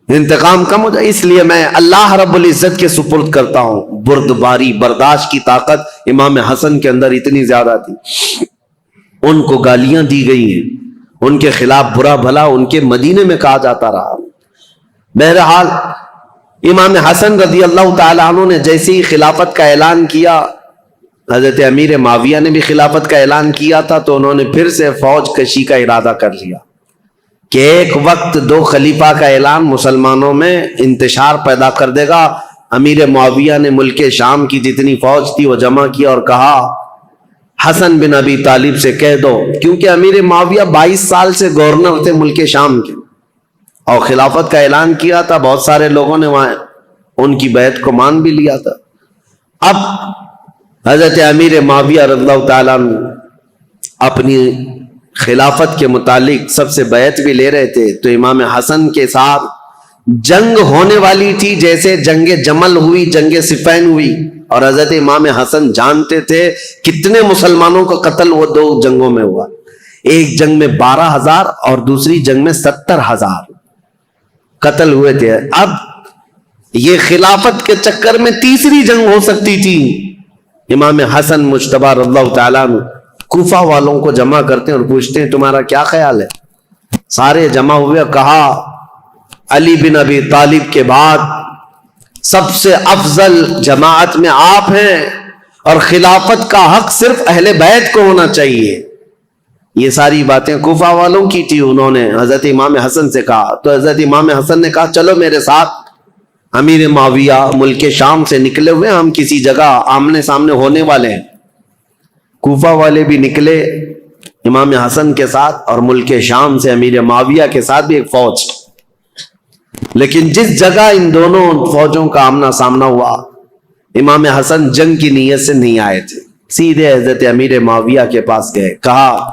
انتقام کم ہو جائے. اس لیے میں اللہ رب العزت کے سپرد کرتا ہوں. بردباری، برداشت کی طاقت امام حسن کے اندر اتنی زیادہ تھی. ان کو گالیاں دی گئی ہیں، ان کے خلاف برا بھلا ان کے مدینے میں کہا جاتا رہا. بہرحال امام حسن رضی اللہ تعالیٰ عنہ نے جیسے ہی خلافت کا اعلان کیا، حضرت امیر معاویہ نے بھی خلافت کا اعلان کیا تھا، تو انہوں نے پھر سے فوج کشی کا ارادہ کر لیا کہ ایک وقت دو خلیفہ کا اعلان مسلمانوں میں انتشار پیدا کر دے گا. امیر معاویہ نے ملک شام کی جتنی فوج تھی وہ جمع کیا اور کہا حسن بن ابی طالب سے کہہ دو، کیونکہ امیر معاویہ 22 سال سے گورنر تھے ملک شام کے اور خلافت کا اعلان کیا تھا. بہت سارے لوگوں نے وہاں ان کی بیعت کو مان بھی لیا تھا. اب حضرت امیر معاویہ رضی اللہ تعالیٰ عنہ اپنی خلافت کے متعلق سب سے بیعت بھی لے رہے تھے، تو امام حسن کے ساتھ جنگ ہونے والی تھی، جیسے جنگ جمل ہوئی، جنگ صفین ہوئی. اور حضرت امام حسن جانتے تھے کتنے مسلمانوں کا قتل وہ دو جنگوں میں ہوا. ایک جنگ میں 12,000 اور دوسری جنگ میں 70,000 قتل ہوئے تھے. اب یہ خلافت کے چکر میں تیسری جنگ ہو سکتی تھی. امام حسن مجتبی رضی اللہ تعالیٰ عنہ کوفہ والوں کو جمع کرتے ہیں اور پوچھتے ہیں تمہارا کیا خیال ہے. سارے جمع ہوئے. کہا علی بن ابی طالب کے بعد سب سے افضل جماعت میں آپ ہیں، اور خلافت کا حق صرف اہل بیت کو ہونا چاہیے. یہ ساری باتیں کوفہ والوں کی تھی. انہوں نے حضرت امام حسن سے کہا، تو حضرت امام حسن نے کہا چلو میرے ساتھ. امیر معاویہ ملک شام سے نکلے ہوئے، ہم کسی جگہ آمنے سامنے ہونے والے ہیں. کوفہ والے بھی نکلے. امام حسن کے ساتھ اور ملک شام سے امیر معاویہ کے ساتھ بھی ایک فوج، لیکن جس جگہ ان دونوں فوجوں کا آمنا سامنا ہوا، امام حسن جنگ کی نیت سے نہیں آئے تھے، سیدھے حضرت امیر معاویہ کے پاس گئے، کہا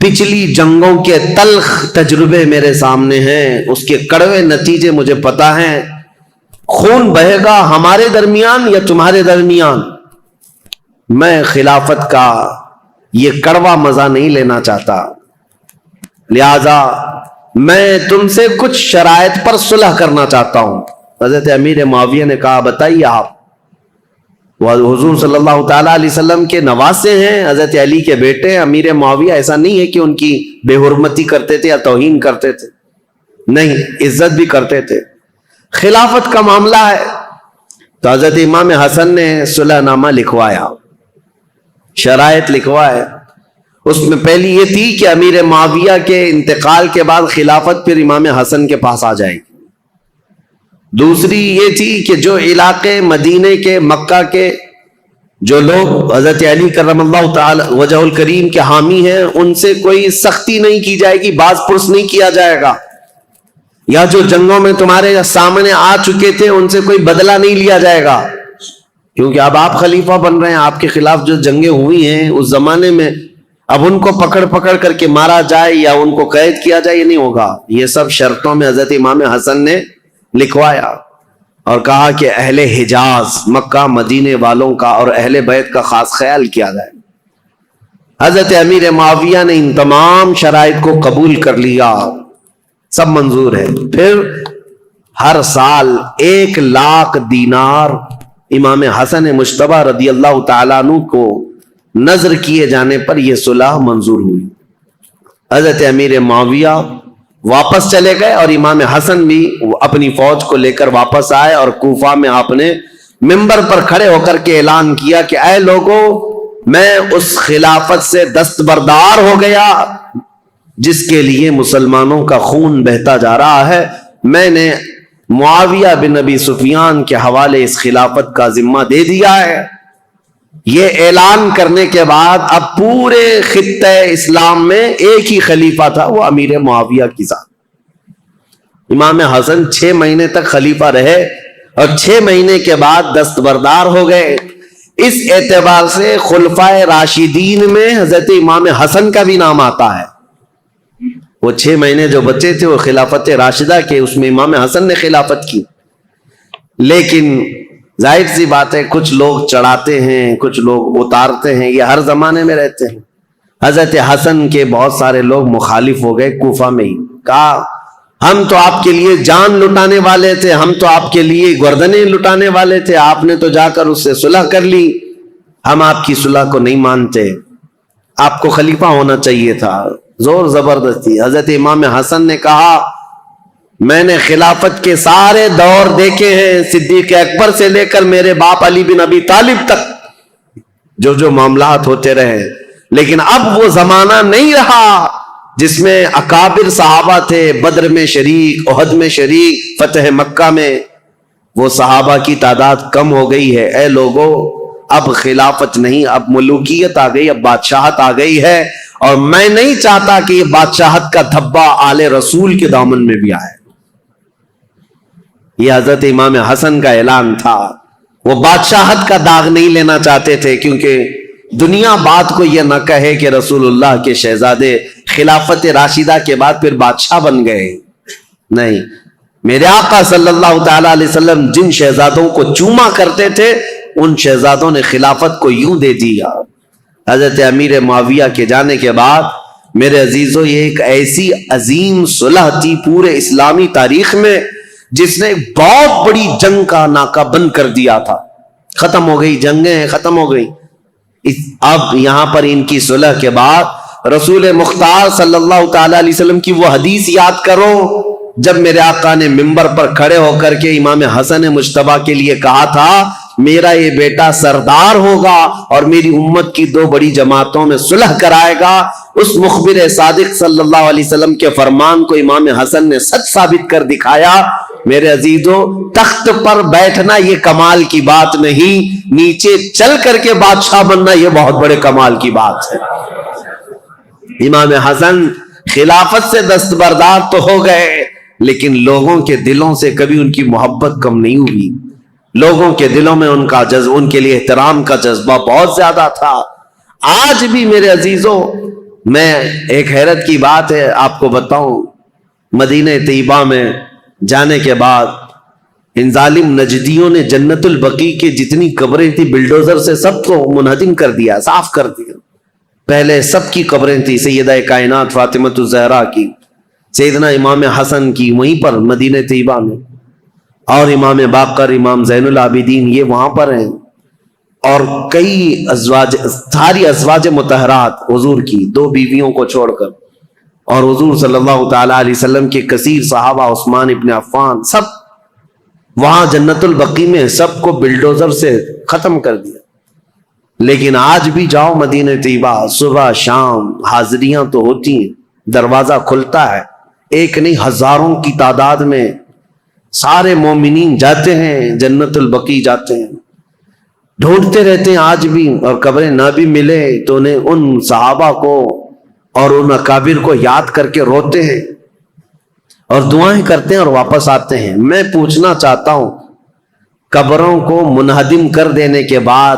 پچھلی جنگوں کے تلخ تجربے میرے سامنے ہیں، اس کے کڑوے نتیجے مجھے پتا ہیں، خون بہے گا ہمارے درمیان یا تمہارے درمیان، میں خلافت کا یہ کڑوا مزہ نہیں لینا چاہتا، لہذا میں تم سے کچھ شرائط پر صلح کرنا چاہتا ہوں۔ حضرت امیر معاویہ نے کہا بتائیے آپ، وہ حضور صلی اللہ تعالیٰ علیہ وسلم کے نواسے ہیں، حضرت علی کے بیٹے ہیں، امیر معاویہ ایسا نہیں ہے کہ ان کی بے حرمتی کرتے تھے یا توہین کرتے تھے، نہیں، عزت بھی کرتے تھے، خلافت کا معاملہ ہے۔ تو حضرت امام حسن نے صلح نامہ لکھوایا، شرائط لکھوائے، اس میں پہلی یہ تھی کہ امیر معاویہ کے انتقال کے بعد خلافت پھر امام حسن کے پاس آ جائے گی، دوسری یہ تھی کہ جو علاقے مدینے کے مکہ کے جو لوگ حضرت علی کرم اللہ تعالی وجہ الکریم کے حامی ہیں ان سے کوئی سختی نہیں کی جائے گی، باز پرس نہیں کیا جائے گا، یا جو جنگوں میں تمہارے سامنے آ چکے تھے ان سے کوئی بدلہ نہیں لیا جائے گا، کیونکہ اب آپ خلیفہ بن رہے ہیں، آپ کے خلاف جو جنگیں ہوئی ہیں اس زمانے میں، اب ان کو پکڑ کر کے مارا جائے یا ان کو قید کیا جائے، یہ نہیں ہوگا۔ یہ سب شرطوں میں حضرت امام حسن نے لکھوایا اور کہا کہ اہل حجاز، مکہ مدینے والوں کا اور اہل بیت کا خاص خیال کیا جائے۔ حضرت امیر معاویہ نے ان تمام شرائط کو قبول کر لیا، سب منظور ہے۔ پھر ہر سال 1,00,000 دینار امام حسن مجتبی رضی اللہ تعالیٰ عنہ کو نظر کیے جانے پر یہ صلح منظور ہوئی۔ حضرت امیر معاویہ واپس چلے گئے اور امام حسن بھی اپنی فوج کو لے کر واپس آئے، اور کوفہ میں آپ نے منبر پر کھڑے ہو کر کے اعلان کیا کہ اے لوگوں، میں اس خلافت سے دستبردار ہو گیا جس کے لیے مسلمانوں کا خون بہتا جا رہا ہے، میں نے معاویہ بن ابی سفیان کے حوالے اس خلافت کا ذمہ دے دیا ہے۔ یہ اعلان کرنے کے بعد اب پورے خطہ اسلام میں ایک ہی خلیفہ تھا، وہ امیر معاویہ کی ذات۔ امام حسن 6 مہینے تک خلیفہ رہے اور 6 مہینے کے بعد دستبردار ہو گئے۔ اس اعتبار سے خلفائے راشدین میں حضرت امام حسن کا بھی نام آتا ہے۔ وہ 6 مہینے جو بچے تھے وہ خلافت راشدہ کے، اس میں امام حسن نے خلافت کی۔ لیکن ظاہر سی بات ہے کچھ لوگ چڑھاتے ہیں، کچھ لوگ اتارتے ہیں، یہ ہر زمانے میں رہتے ہیں۔ حضرت حسن کے بہت سارے لوگ مخالف ہو گئے کوفہ میں ہی، کہا ہم تو آپ کے لیے جان لٹانے والے تھے، ہم تو آپ کے لیے گردنیں لٹانے والے تھے، آپ نے تو جا کر اس سے صلح کر لی، ہم آپ کی صلح کو نہیں مانتے، آپ کو خلیفہ ہونا چاہیے تھا، زور زبردستی۔ حضرت امام حسن نے کہا میں نے خلافت کے سارے دور دیکھے ہیں، صدیق اکبر سے لے کر میرے باپ علی بن ابی طالب تک جو معاملات ہوتے رہے، لیکن اب وہ زمانہ نہیں رہا جس میں اکابر صحابہ تھے، بدر میں شریک، احد میں شریک، فتح مکہ میں، وہ صحابہ کی تعداد کم ہو گئی ہے۔ اے لوگوں، اب خلافت نہیں، اب ملوکیت آ گئی، اب بادشاہت آ گئی ہے، اور میں نہیں چاہتا کہ یہ بادشاہت کا دھبا آل رسول کے دامن میں بھی آئے۔ یہ حضرت امام حسن کا اعلان تھا، وہ بادشاہت کا داغ نہیں لینا چاہتے تھے، کیونکہ دنیا بات کو یہ نہ کہے کہ رسول اللہ کے شہزادے خلافت راشدہ کے بعد پھر بادشاہ بن گئے، نہیں، میرے آقا صلی اللہ تعالیٰ علیہ وسلم جن شہزادوں کو چوما کرتے تھے ان شہزادوں نے خلافت کو یوں دے دیا۔ حضرت امیر معاویہ کے جانے کے بعد میرے عزیزوں یہ ایک ایسی عظیم صلح تھی پورے اسلامی تاریخ میں جس نے بہت بڑی جنگ کا ناکہ بند کر دیا تھا، ختم ہو گئی، جنگیں ختم ہو گئی۔ اب یہاں پر ان کی صلح کے بعد رسول مختار صلی اللہ تعالی علیہ وسلم کی وہ حدیث یاد کرو جب میرے آقا نے منبر پر کھڑے ہو کر کے امام حسن مجتبی کے لیے کہا تھا میرا یہ بیٹا سردار ہوگا اور میری امت کی 2 بڑی جماعتوں میں صلح کرائے گا۔ اس مخبر صادق صلی اللہ علیہ وسلم کے فرمان کو امام حسن نے سچ ثابت کر دکھایا۔ میرے عزیزوں، تخت پر بیٹھنا یہ کمال کی بات نہیں، نیچے چل کر کے بادشاہ بننا یہ بہت بڑے کمال کی بات ہے۔ امام حسن خلافت سے دستبردار تو ہو گئے، لیکن لوگوں کے دلوں سے کبھی ان کی محبت کم نہیں ہوئی، لوگوں کے دلوں میں ان کے لیے احترام کا جذبہ بہت زیادہ تھا۔ آج بھی میرے عزیزوں، میں ایک حیرت کی بات ہے آپ کو بتاؤں، مدینہ طیبہ میں جانے کے بعد ان ظالم نجدیوں نے جنت البقیع کے جتنی قبریں تھی بلڈوزر سے سب کو منہدم کر دیا، صاف کر دیا۔ پہلے سب کی قبریں تھی، سیدہ کائنات فاطمۃ الزہرا کی، سیدنا امام حسن کی وہیں پر مدینہ طیبہ میں، اور امام باقر، امام زین العابدین یہ وہاں پر ہیں، اور کئی ازواج، ساری ازواج مطہرات حضور کی 2 بیویوں کو چھوڑ کر، اور حضور صلی اللہ تعالی علیہ وسلم کے کثیر صحابہ، عثمان ابن عفان، سب وہاں جنت البقیع میں سب کو بلڈوزر سے ختم کر دیا۔ لیکن آج بھی جاؤ مدینہ طیبہ، صبح شام حاضریاں تو ہوتی ہیں، دروازہ کھلتا ہے، ایک نہیں ہزاروں کی تعداد میں سارے مومنین جاتے ہیں، جنت البقیع جاتے ہیں، ڈھونڈتے رہتے ہیں آج بھی، اور قبریں نہ بھی ملے تو انہیں ان صحابہ کو اور ان اکابر کو یاد کر کے روتے ہیں اور دعائیں کرتے ہیں اور واپس آتے ہیں۔ میں پوچھنا چاہتا ہوں، قبروں کو منہدم کر دینے کے بعد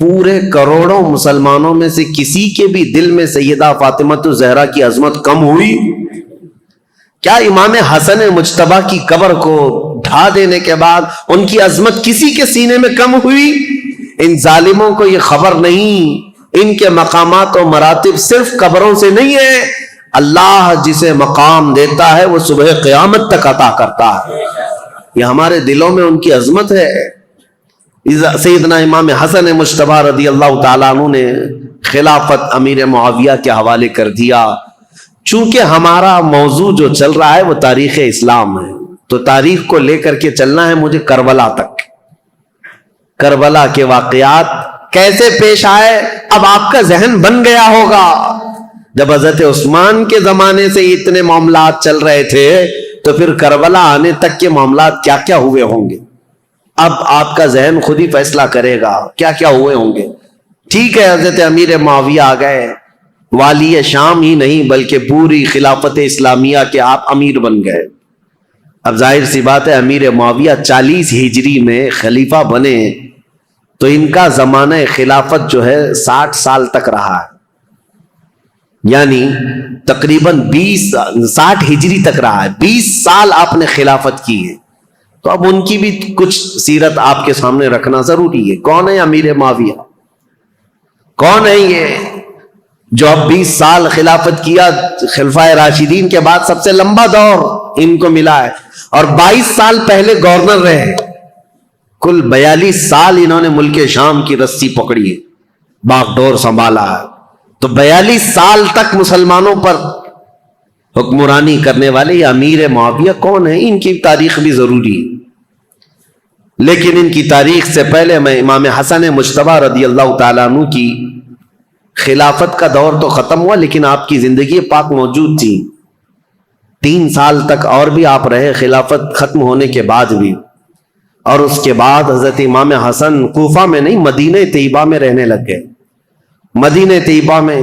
پورے کروڑوں مسلمانوں میں سے کسی کے بھی دل میں سیدہ فاطمۃ الزہرا کی عظمت کم ہوئی؟ کیا امام حسن مجتبیٰ کی قبر کو ڈھا دینے کے بعد ان کی عظمت کسی کے سینے میں کم ہوئی؟ ان ظالموں کو یہ خبر نہیں، ان کے مقامات و مراتب صرف قبروں سے نہیں ہے، اللہ جسے مقام دیتا ہے وہ صبح قیامت تک عطا کرتا ہے۔ یہ ہمارے دلوں میں ان کی عظمت ہے۔ سیدنا امام حسن مجتبیٰ رضی اللہ تعالیٰ عنہ نے خلافت امیر معاویہ کے حوالے کر دیا۔ چونکہ ہمارا موضوع جو چل رہا ہے وہ تاریخ اسلام ہے، تو تاریخ کو لے کر کے چلنا ہے مجھے کربلا تک، کربلا کے واقعات کیسے پیش آئے۔ اب آپ کا ذہن بن گیا ہوگا، جب حضرت عثمان کے زمانے سے اتنے معاملات چل رہے تھے تو پھر کربلا آنے تک کے معاملات کیا کیا ہوئے ہوں گے۔ اب آپ کا ذہن خود ہی فیصلہ کرے گا کیا کیا ہوئے ہوں گے۔ ٹھیک ہے، حضرت امیر معاویہ آ گئے، والی شام ہی نہیں بلکہ پوری خلافت اسلامیہ کے آپ امیر بن گئے۔ اب ظاہر سی بات ہے، امیر معاویہ 40 ہجری میں خلیفہ بنے تو ان کا زمانہ خلافت جو ہے 60 سال تک رہا ہے، یعنی تقریباً 60 ہجری تک رہا ہے، 20 سال آپ نے خلافت کی ہے۔ تو اب ان کی بھی کچھ سیرت آپ کے سامنے رکھنا ضروری ہے۔ کون ہے امیر معاویہ؟ کون ہے یہ جو اب 20 سال خلافت کیا؟ خلفائے راشدین کے بعد سب سے لمبا دور ان کو ملا ہے، اور 22 سال پہلے گورنر رہے، کل 42 سال انہوں نے ملک شام کی رسی پکڑی ہے، باغ ڈور سنبھالا ہے۔ تو 42 سال تک مسلمانوں پر حکمرانی کرنے والے یہ امیر معاویہ کون ہیں؟ ان کی تاریخ بھی ضروری ہے، لیکن ان کی تاریخ سے پہلے میں امام حسن مجتبیٰ رضی اللہ تعالیٰ عنہ کی خلافت کا دور تو ختم ہوا، لیکن آپ کی زندگی پاک موجود تھی، 3 سال تک اور بھی آپ رہے خلافت ختم ہونے کے بعد بھی، اور اس کے بعد حضرت امام حسن کوفہ میں نہیں مدینہ طیبہ میں رہنے لگ گئے۔ مدینہ طیبہ میں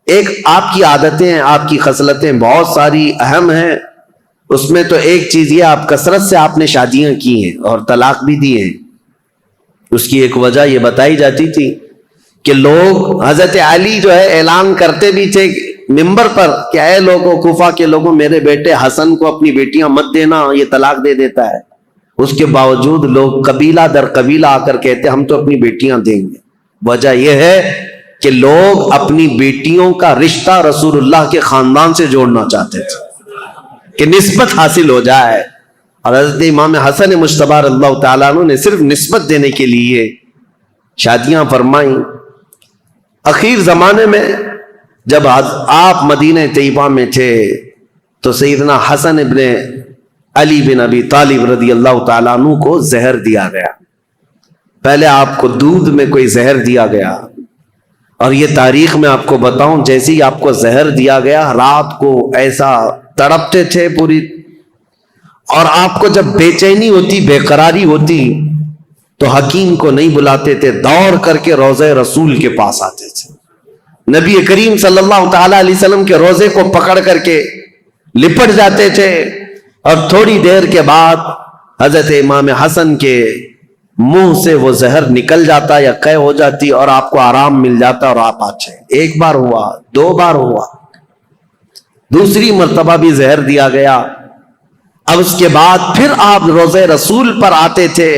ایک آپ کی عادتیں ہیں، آپ کی خصلتیں بہت ساری اہم ہیں، اس میں تو ایک چیز یہ آپ کثرت سے آپ نے شادیاں کی ہیں اور طلاق بھی دی ہیں۔ اس کی ایک وجہ یہ بتائی جاتی تھی کہ لوگ، حضرت علی جو ہے اعلان کرتے بھی تھے ممبر پر کہ اے لوگوں، کوفہ کے لوگوں، میرے بیٹے حسن کو اپنی بیٹیاں مت دینا، یہ طلاق دے دیتا ہے۔ اس کے باوجود لوگ قبیلہ در قبیلہ آ کر کہتے ہم تو اپنی بیٹیاں دیں گے۔ وجہ یہ ہے کہ لوگ اپنی بیٹیوں کا رشتہ رسول اللہ کے خاندان سے جوڑنا چاہتے تھے کہ نسبت حاصل ہو جائے، اور حضرت امام حسن مجتبیٰ رضی اللہ تعالیٰ عنہ نے صرف نسبت دینے کے لیے شادیاں فرمائیں۔ اخیر زمانے میں جب آپ مدینہ طیبہ میں تھے تو سیدنا حسن ابن علی بن ابی طالب رضی اللہ تعالیٰ عنہ کو زہر دیا گیا۔ پہلے آپ کو دودھ میں کوئی زہر دیا گیا، اور یہ تاریخ میں آپ کو بتاؤں، جیسے ہی آپ کو زہر دیا گیا رات کو ایسا تڑپتے تھے پوری، اور آپ کو جب بے چینی ہوتی، بے قراری ہوتی تو حکیم کو نہیں بلاتے تھے، دوڑ کر کے روضہ رسول کے پاس آتے تھے، نبی کریم صلی اللہ تعالی علیہ وسلم کے روزے کو پکڑ کر کے لپٹ جاتے تھے، اور تھوڑی دیر کے بعد حضرت امام حسن کے منہ سے وہ زہر نکل جاتا یا قے ہو جاتی اور آپ کو آرام مل جاتا اور آپ اچھے۔ ایک بار ہوا، دو بار ہوا، دوسری مرتبہ بھی زہر دیا گیا۔ اب اس کے بعد پھر آپ روزے رسول پر آتے تھے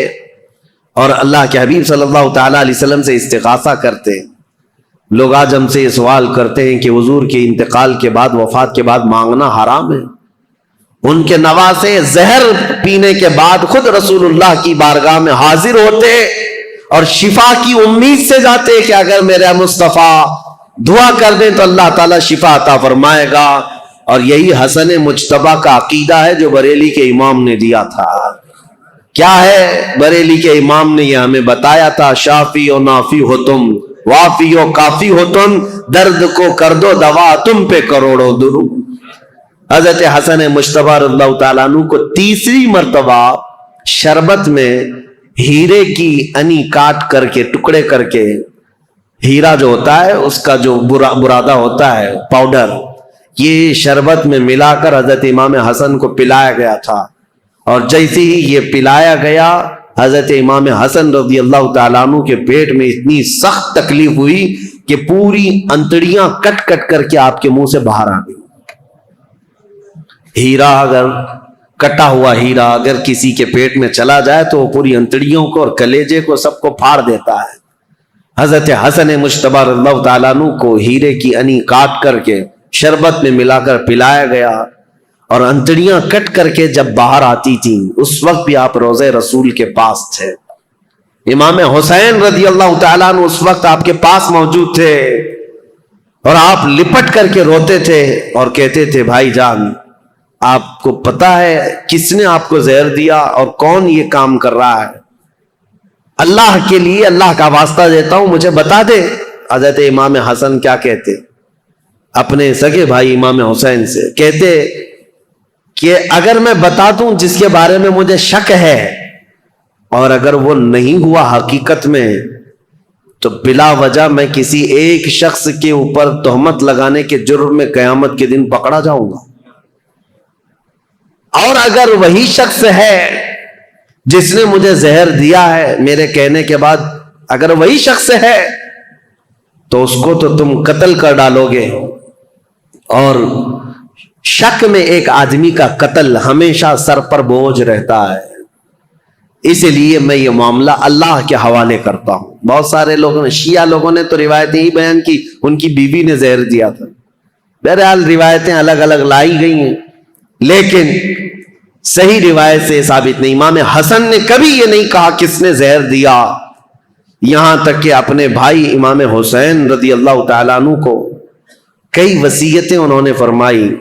اور اللہ کے حبیب صلی اللہ تعالی علیہ وسلم سے استغاثہ کرتے۔ لوگ آج ہم سے یہ سوال کرتے ہیں کہ حضور کے انتقال کے بعد، وفات کے بعد مانگنا حرام ہے؟ ان کے نواسے زہر پینے کے بعد خود رسول اللہ کی بارگاہ میں حاضر ہوتے اور شفا کی امید سے جاتے کہ اگر میرے مصطفیٰ دعا کر دیں تو اللہ تعالیٰ شفا عطا فرمائے گا۔ اور یہی حسن مجتبیٰ کا عقیدہ ہے جو بریلی کے امام نے دیا تھا۔ کیا ہے؟ بریلی کے امام نے یہ ہمیں بتایا تھا، شافی و نافی ہو تم، وافی و کافی ہو تم، درد کو کر دو دوا، تم پہ کروڑوں درود۔ حضرت حسن مجتبیٰ رضی اللہ تعالیٰ عنہ کو تیسری مرتبہ شربت میں ہیرے کی انی کاٹ کر کے، ٹکڑے کر کے، ہیرا جو ہوتا ہے اس کا جو برادہ ہوتا ہے پاؤڈر، یہ شربت میں ملا کر حضرت امام حسن کو پلایا گیا تھا۔ اور جیسے ہی یہ پلایا گیا، حضرت امام حسن رضی اللہ تعالیٰ عنہ کے پیٹ میں اتنی سخت تکلیف ہوئی کہ پوری انتڑیاں کٹ کٹ کر کے آپ کے منہ سے باہر آ گئی۔ ہیرا اگر کٹا ہوا ہیرا اگر کسی کے پیٹ میں چلا جائے تو وہ پوری انتڑیوں کو اور کلیجے کو سب کو پھاڑ دیتا ہے۔ حضرت حسن مجتبیٰ رضی اللہ تعالیٰ عنہ کو ہیرے کی انی کاٹ کر کے شربت میں ملا کر پلایا گیا، اور انتڑیاں کٹ کر کے جب باہر آتی تھیں اس وقت بھی آپ روزے رسول کے پاس تھے۔ امام حسین رضی اللہ تعالیٰ عنہ اس وقت آپ کے پاس موجود تھے، اور آپ لپٹ کر کے روتے تھے اور کہتے تھے، بھائی جان آپ کو پتا ہے کس نے آپ کو زہر دیا اور کون یہ کام کر رہا ہے؟ اللہ کے لیے اللہ کا واسطہ دیتا ہوں، مجھے بتا دے۔ حضرت امام حسن کیا کہتے اپنے سگے بھائی امام حسین سے؟ کہتے کہ اگر میں بتا دوں جس کے بارے میں مجھے شک ہے، اور اگر وہ نہیں ہوا حقیقت میں، تو بلا وجہ میں کسی ایک شخص کے اوپر تہمت لگانے کے جرم میں قیامت کے دن پکڑا جاؤں گا۔ اور اگر وہی شخص ہے جس نے مجھے زہر دیا ہے میرے کہنے کے بعد، اگر وہی شخص ہے تو اس کو تو تم قتل کر ڈالو گے، اور شک میں ایک آدمی کا قتل ہمیشہ سر پر بوجھ رہتا ہے۔ اس لیے میں یہ معاملہ اللہ کے حوالے کرتا ہوں۔ بہت سارے لوگوں نے، شیعہ لوگوں نے تو روایتیں ہی بیان کی ان کی بیوی نے زہر دیا تھا۔ بہرحال روایتیں الگ الگ لائی گئی ہیں، لیکن صحیح روایت سے ثابت نہیں۔ امام حسن نے کبھی یہ نہیں کہا کس نے زہر دیا، یہاں تک کہ اپنے بھائی امام حسین رضی اللہ تعالیٰ عنہ کو کئی وصیتیں انہوں نے فرمائی،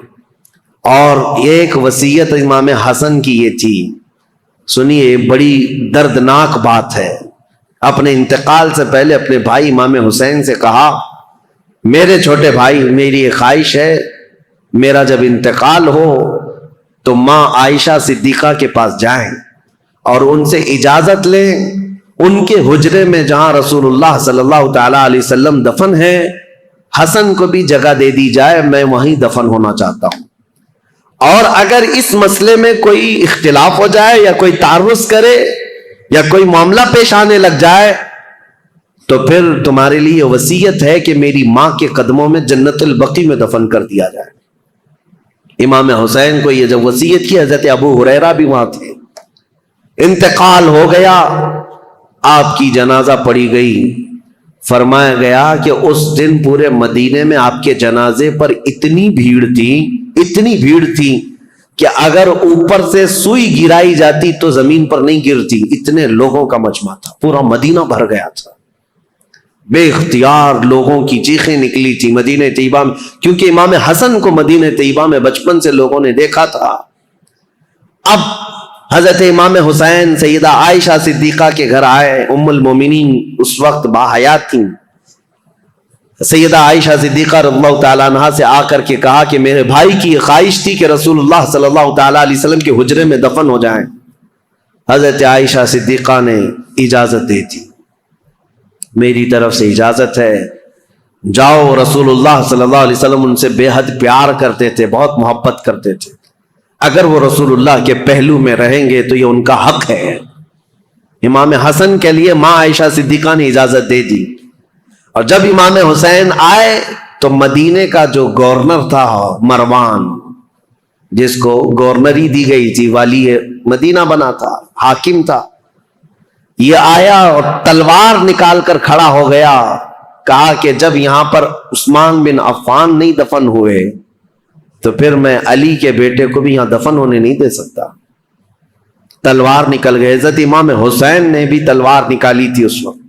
اور ایک وصیت امام حسن کی یہ تھی، سنیے بڑی دردناک بات ہے۔ اپنے انتقال سے پہلے اپنے بھائی امام حسین سے کہا، میرے چھوٹے بھائی میری ایک خواہش ہے، میرا جب انتقال ہو تو ماں عائشہ صدیقہ کے پاس جائیں اور ان سے اجازت لیں، ان کے حجرے میں جہاں رسول اللہ صلی اللہ تعالی علیہ وسلم دفن ہے، حسن کو بھی جگہ دے دی جائے، میں وہیں دفن ہونا چاہتا ہوں۔ اور اگر اس مسئلے میں کوئی اختلاف ہو جائے یا کوئی تعرض کرے یا کوئی معاملہ پیش آنے لگ جائے تو پھر تمہارے لیے وصیت ہے کہ میری ماں کے قدموں میں جنت البقیع میں دفن کر دیا جائے۔ امام حسین کو یہ جب وصیت کی، حضرت ابو ہریرہ بھی وہاں تھے۔ انتقال ہو گیا، آپ کی جنازہ پڑھی گئی، فرمایا گیا کہ اس دن پورے مدینے میں آپ کے جنازے پر اتنی بھیڑ تھی کہ اگر اوپر سے سوئی گرائی جاتی تو زمین پر نہیں گرتی، اتنے لوگوں کا مجمع تھا، پورا مدینہ بھر گیا تھا۔ بے اختیار لوگوں کی چیخیں نکلی تھی مدینہ طیبہ میں، کیونکہ امام حسن کو مدینہ طیبہ میں بچپن سے لوگوں نے دیکھا تھا۔ اب حضرت امام حسین سیدہ عائشہ صدیقہ کے گھر آئے، ام المومنین اس وقت باحیات تھیں۔ سیدہ عائشہ صدیقہ رضی اللہ تعالیٰ عنہا سے آ کر کے کہا کہ میرے بھائی کی یہ خواہش تھی کہ رسول اللہ صلی اللہ تعالیٰ علیہ وسلم کے حجرے میں دفن ہو جائیں۔ حضرت عائشہ صدیقہ نے اجازت دی تھی، میری طرف سے اجازت ہے، جاؤ، رسول اللہ صلی اللہ علیہ وسلم ان سے بے حد پیار کرتے تھے، بہت محبت کرتے تھے، اگر وہ رسول اللہ کے پہلو میں رہیں گے تو یہ ان کا حق ہے۔ امام حسن کے لیے ماں عائشہ صدیقہ نے اجازت دے دی، اور جب امام حسین آئے تو مدینے کا جو گورنر تھا مروان، جس کو گورنری دی گئی تھی، والی مدینہ بنا تھا، حاکم تھا، یہ آیا اور تلوار نکال کر کھڑا ہو گیا، کہا کہ جب یہاں پر عثمان بن عفان نہیں دفن ہوئے تو پھر میں علی کے بیٹے کو بھی یہاں دفن ہونے نہیں دے سکتا۔ تلوار نکل گئے۔ حضرت امام حسین نے بھی تلوار نکالی تھی اس وقت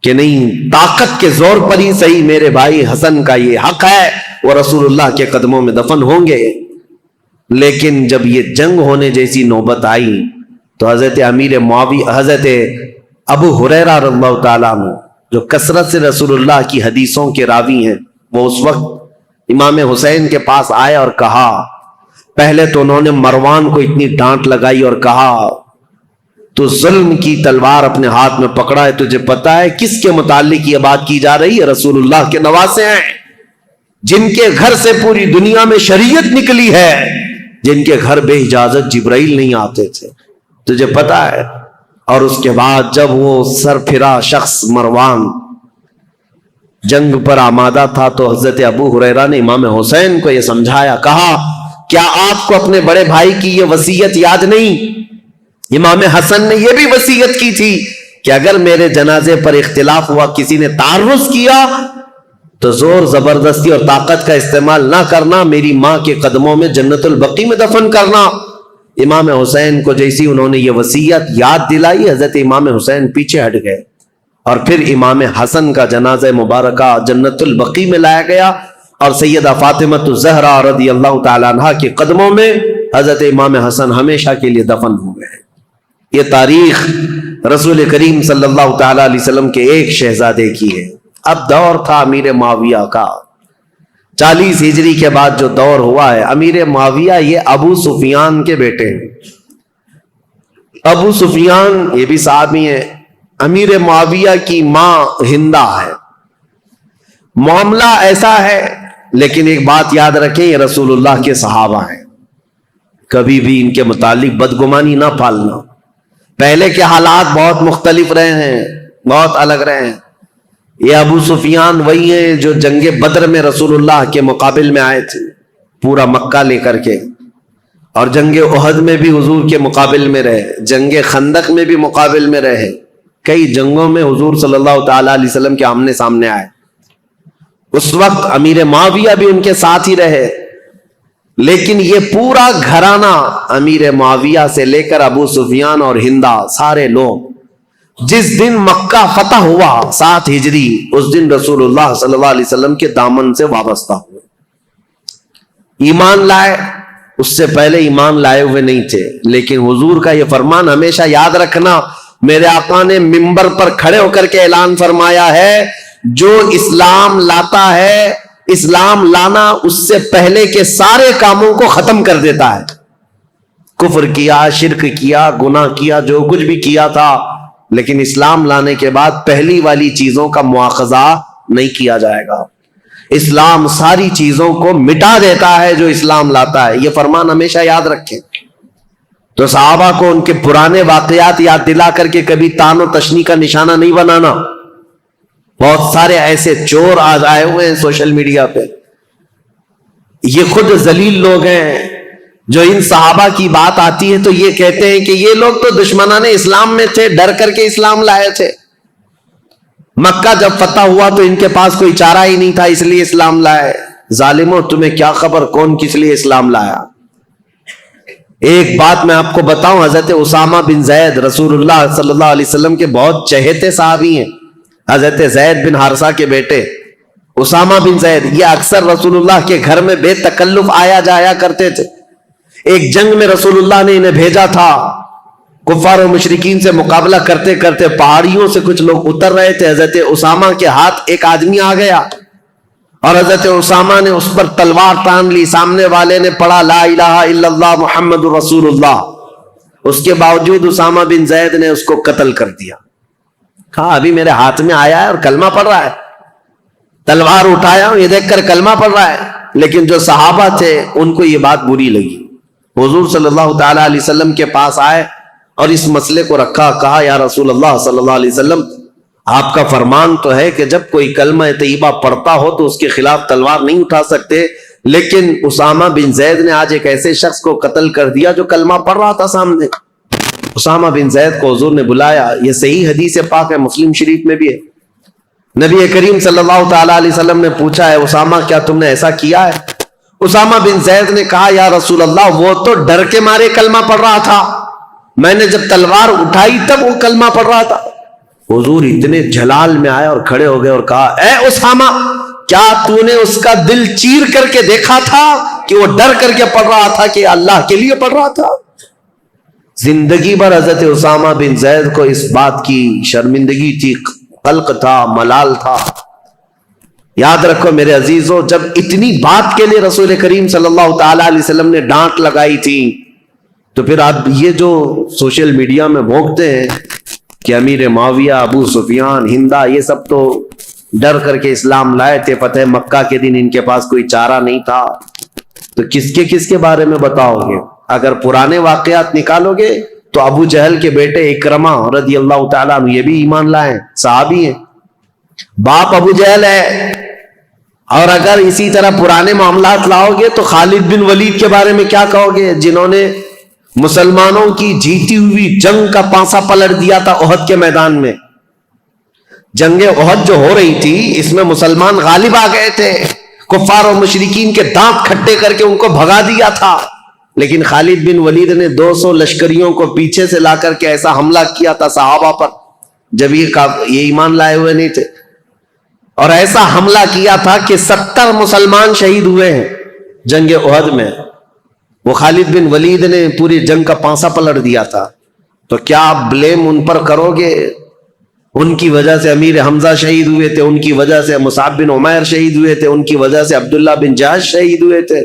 کہ نہیں، طاقت کے زور پر ہی صحیح میرے بھائی حسن کا یہ حق ہے، وہ رسول اللہ کے قدموں میں دفن ہوں گے۔ لیکن جب یہ جنگ ہونے جیسی نوبت آئی تو حضرت امیر معاویہ، حضرت ابو ہریرہ رضی اللہ تعالیٰ عنہ جو کثرت سے رسول اللہ کی حدیثوں کے راوی ہیں، وہ اس وقت امام حسین کے پاس آئے اور کہا، پہلے تو انہوں نے مروان کو اتنی ڈانٹ لگائی اور کہا تو ظلم کی تلوار اپنے ہاتھ میں پکڑا ہے، تجھے پتا ہے کس کے متعلق یہ بات کی جا رہی ہے؟ رسول اللہ کے نواسے ہیں، جن کے گھر سے پوری دنیا میں شریعت نکلی ہے، جن کے گھر بے اجازت جبرائیل نہیں آتے تھے، تجھے پتا ہے؟ اور اس کے بعد جب وہ سر پھرا شخص مروان جنگ پر آمادہ تھا تو حضرت ابو ہریرہ نے امام حسین کو یہ سمجھایا، کہا کیا آپ کو اپنے بڑے بھائی کی یہ وصیت یاد نہیں؟ امام حسن نے یہ بھی وصیت کی تھی کہ اگر میرے جنازے پر اختلاف ہوا، کسی نے تعرض کیا تو زور زبردستی اور طاقت کا استعمال نہ کرنا، میری ماں کے قدموں میں جنت البقیع میں دفن کرنا۔ امام حسین کو جیسی انہوں نے یہ وصیت یاد دلائی، حضرت امام حسین پیچھے ہٹ گئے، اور پھر امام حسن کا جنازہ مبارکہ جنت البقیع میں لایا گیا، اور سیدہ فاطمہ الزہرا رضی اللہ تعالیٰ عنہا کے قدموں میں حضرت امام حسن ہمیشہ کے لیے دفن ہو گئے۔ یہ تاریخ رسول کریم صلی اللہ تعالیٰ علیہ وسلم کے ایک شہزادے کی ہے۔ اب دور تھا امیر معاویہ کا، 40 ہجری کے بعد جو دور ہوا ہے، امیر معاویہ یہ ابو سفیان کے بیٹے ہیں۔ ابو سفیان یہ بھی صحابی ہیں، امیر معاویہ کی ماں ہندہ ہے۔ معاملہ ایسا ہے، لیکن ایک بات یاد رکھیں، یہ رسول اللہ کے صحابہ ہیں، کبھی بھی ان کے متعلق بدگمانی نہ پالنا۔ پہلے کے حالات بہت مختلف رہے ہیں، بہت الگ رہے ہیں۔ یہ ابو سفیان وہی ہیں جو جنگ بدر میں رسول اللہ کے مقابل میں آئے تھے، پورا مکہ لے کر کے، اور جنگ احد میں بھی حضور کے مقابل میں رہے، جنگ خندق میں بھی مقابل میں رہے، کئی جنگوں میں حضور صلی اللہ تعالیٰ علیہ وسلم کے آمنے سامنے آئے۔ اس وقت امیر معاویہ بھی ان کے ساتھ ہی رہے، لیکن یہ پورا گھرانہ امیر معاویہ سے لے کر ابو سفیان اور ہندہ سارے لوگ جس دن مکہ فتح ہوا 7 ہجری، اس دن رسول اللہ صلی اللہ علیہ وسلم کے دامن سے وابستہ ہوئے، ایمان لائے۔ اس سے پہلے ایمان لائے ہوئے نہیں تھے، لیکن حضور کا یہ فرمان ہمیشہ یاد رکھنا، میرے آقا نے منبر پر کھڑے ہو کر کے اعلان فرمایا ہے، جو اسلام لاتا ہے، اسلام لانا اس سے پہلے کے سارے کاموں کو ختم کر دیتا ہے۔ کفر کیا، شرک کیا، گناہ کیا، جو کچھ بھی کیا تھا، لیکن اسلام لانے کے بعد پہلی والی چیزوں کا مواخذہ نہیں کیا جائے گا۔ اسلام ساری چیزوں کو مٹا دیتا ہے جو اسلام لاتا ہے، یہ فرمان ہمیشہ یاد رکھیں۔ تو صحابہ کو ان کے پرانے واقعات یاد دلا کر کے کبھی تان و تشنی کا نشانہ نہیں بنانا۔ بہت سارے ایسے چور آج آئے ہوئے ہیں سوشل میڈیا پہ، یہ خود ذلیل لوگ ہیں، جو ان صحابہ کی بات آتی ہے تو یہ کہتے ہیں کہ یہ لوگ تو دشمنان اسلام میں تھے، ڈر کر کے اسلام لائے تھے، مکہ جب فتح ہوا تو ان کے پاس کوئی چارہ ہی نہیں تھا اس لیے اسلام لائے۔ ظالموں، تمہیں کیا خبر کون کس لیے اسلام لایا؟ ایک بات میں آپ کو بتاؤں، حضرت اسامہ بن زید رسول اللہ صلی اللہ علیہ وسلم کے بہت چہیتے صحابی ہیں، حضرت زید بن حارثہ کے بیٹے اسامہ بن زید، یہ اکثر رسول اللہ کے گھر میں بے تکلف آیا جایا کرتے تھے۔ ایک جنگ میں رسول اللہ نے انہیں بھیجا تھا، کفار و مشرکین سے مقابلہ کرتے کرتے پہاڑیوں سے کچھ لوگ اتر رہے تھے، حضرت اسامہ کے ہاتھ ایک آدمی آ گیا اور حضرت اسامہ نے اس پر تلوار تان لی، سامنے والے نے پڑھا لا الہ الا اللہ محمد رسول اللہ، اس کے باوجود اسامہ بن زید نے اس کو قتل کر دیا۔ کہا ابھی میرے ہاتھ میں آیا ہے اور کلمہ پڑھ رہا ہے۔ تلوار اٹھایا ہوں، یہ دیکھ کر کلمہ پڑھ رہا ہے. لیکن جو صحابہ تھے ان کو یہ بات بری لگی. حضور صلی اللہ تعالی علیہ وسلم کے پاس آئے اور اس مسئلے کو رکھا. کہا یا رسول اللہ صلی اللہ علیہ وسلم، آپ کا فرمان تو ہے کہ جب کوئی کلمہ طیبہ پڑھتا ہو تو اس کے خلاف تلوار نہیں اٹھا سکتے، لیکن اسامہ بن زید نے آج ایک ایسے شخص کو قتل کر دیا جو کلمہ پڑھ رہا تھا سامنے. اسامہ بن زید کو حضور نے بلایا. یہ صحیح حدیث پاک ہے، مسلم شریف میں بھی ہے. نبی کریم صلی اللہ تعالی علیہ وسلم نے پوچھا ہے اسامہ کیا تم نے ایسا کیا ہے؟ اسامہ بن زید نے کہا یا رسول اللہ وہ تو ڈر کے مارے کلمہ پڑھ رہا تھا، میں نے جب تلوار اٹھائی تب وہ کلمہ پڑھ رہا تھا. حضور اتنے جلال میں آئے اور کھڑے ہو گئے اور کہا اے اسامہ، کیا تو نے اس کا دل چیر کر کے دیکھا تھا کہ وہ ڈر کر کے پڑھ رہا تھا کہ اللہ کے لیے پڑھ رہا تھا؟ زندگی بھر حضرت اسامہ بن زید کو اس بات کی شرمندگی تھی، قلق تھا، ملال تھا. یاد رکھو میرے عزیزو، جب اتنی بات کے لیے رسول کریم صلی اللہ تعالی علیہ وسلم نے ڈانٹ لگائی تھی تو پھر آپ یہ جو سوشل میڈیا میں بھونکتے ہیں کہ امیر معاویہ، ابو سفیان، ہندا، یہ سب تو ڈر کر کے اسلام لائے تھے، فتح مکہ کے دن ان کے پاس کوئی چارہ نہیں تھا، تو کس کے بارے میں بتاؤ گے؟ اگر پرانے واقعات نکالو گے تو ابو جہل کے بیٹے اکرمہ رضی اللہ تعالیٰ عنہ یہ بھی ایمان لائے، صحابی ہیں، باپ ابو جہل ہے. اور اگر اسی طرح پرانے معاملات لاؤ گے تو خالد بن ولید کے بارے میں کیا کہو گے، جنہوں نے مسلمانوں کی جیتی ہوئی جنگ کا پانسا پلٹ دیا تھا احد کے میدان میں. جنگ احد جو ہو رہی تھی اس میں مسلمان غالب آ گئے تھے، کفار و مشرکین کے دانت کھٹے کر کے ان کو بھگا دیا تھا، لیکن خالد بن ولید نے 200 لشکریوں کو پیچھے سے لا کر کے ایسا حملہ کیا تھا صحابہ پر جب یہ ایمان لائے ہوئے نہیں تھے، اور ایسا حملہ کیا تھا کہ 70 مسلمان شہید ہوئے ہیں جنگ احد میں. وہ خالد بن ولید نے پوری جنگ کا پانسا پلٹ دیا تھا. تو کیا آپ بلیم ان پر کرو گے؟ ان کی وجہ سے امیر حمزہ شہید ہوئے تھے، ان کی وجہ سے مصعب بن عمیر شہید ہوئے تھے، ان کی وجہ سے عبداللہ بن جہش شہید ہوئے تھے،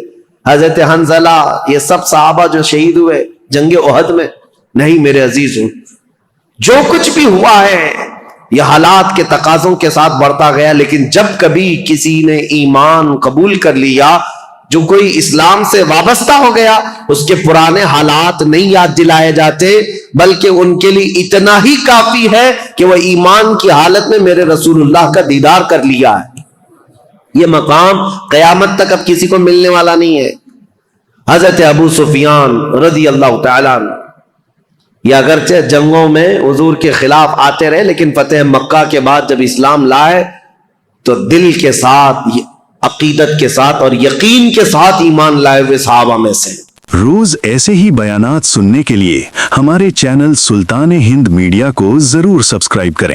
حضرت حنظلہ، یہ سب صحابہ جو شہید ہوئے جنگ احد میں. نہیں میرے عزیزوں، جو کچھ بھی ہوا ہے یہ حالات کے تقاضوں کے ساتھ بڑھتا گیا، لیکن جب کبھی کسی نے ایمان قبول کر لیا، جو کوئی اسلام سے وابستہ ہو گیا، اس کے پرانے حالات نہیں یاد دلائے جاتے، بلکہ ان کے لیے اتنا ہی کافی ہے کہ وہ ایمان کی حالت میں میرے رسول اللہ کا دیدار کر لیا ہے. یہ مقام قیامت تک اب کسی کو ملنے والا نہیں ہے. حضرت ابو سفیان رضی اللہ تعالیٰ عنہ یہ اگرچہ جنگوں میں حضور کے خلاف آتے رہے، لیکن فتح مکہ کے بعد جب اسلام لائے تو دل کے ساتھ، عقیدت کے ساتھ اور یقین کے ساتھ ایمان لائے ہوئے صحابہ میں سے. روز ایسے ہی بیانات سننے کے لیے ہمارے چینل سلطان ہند میڈیا کو ضرور سبسکرائب کریں.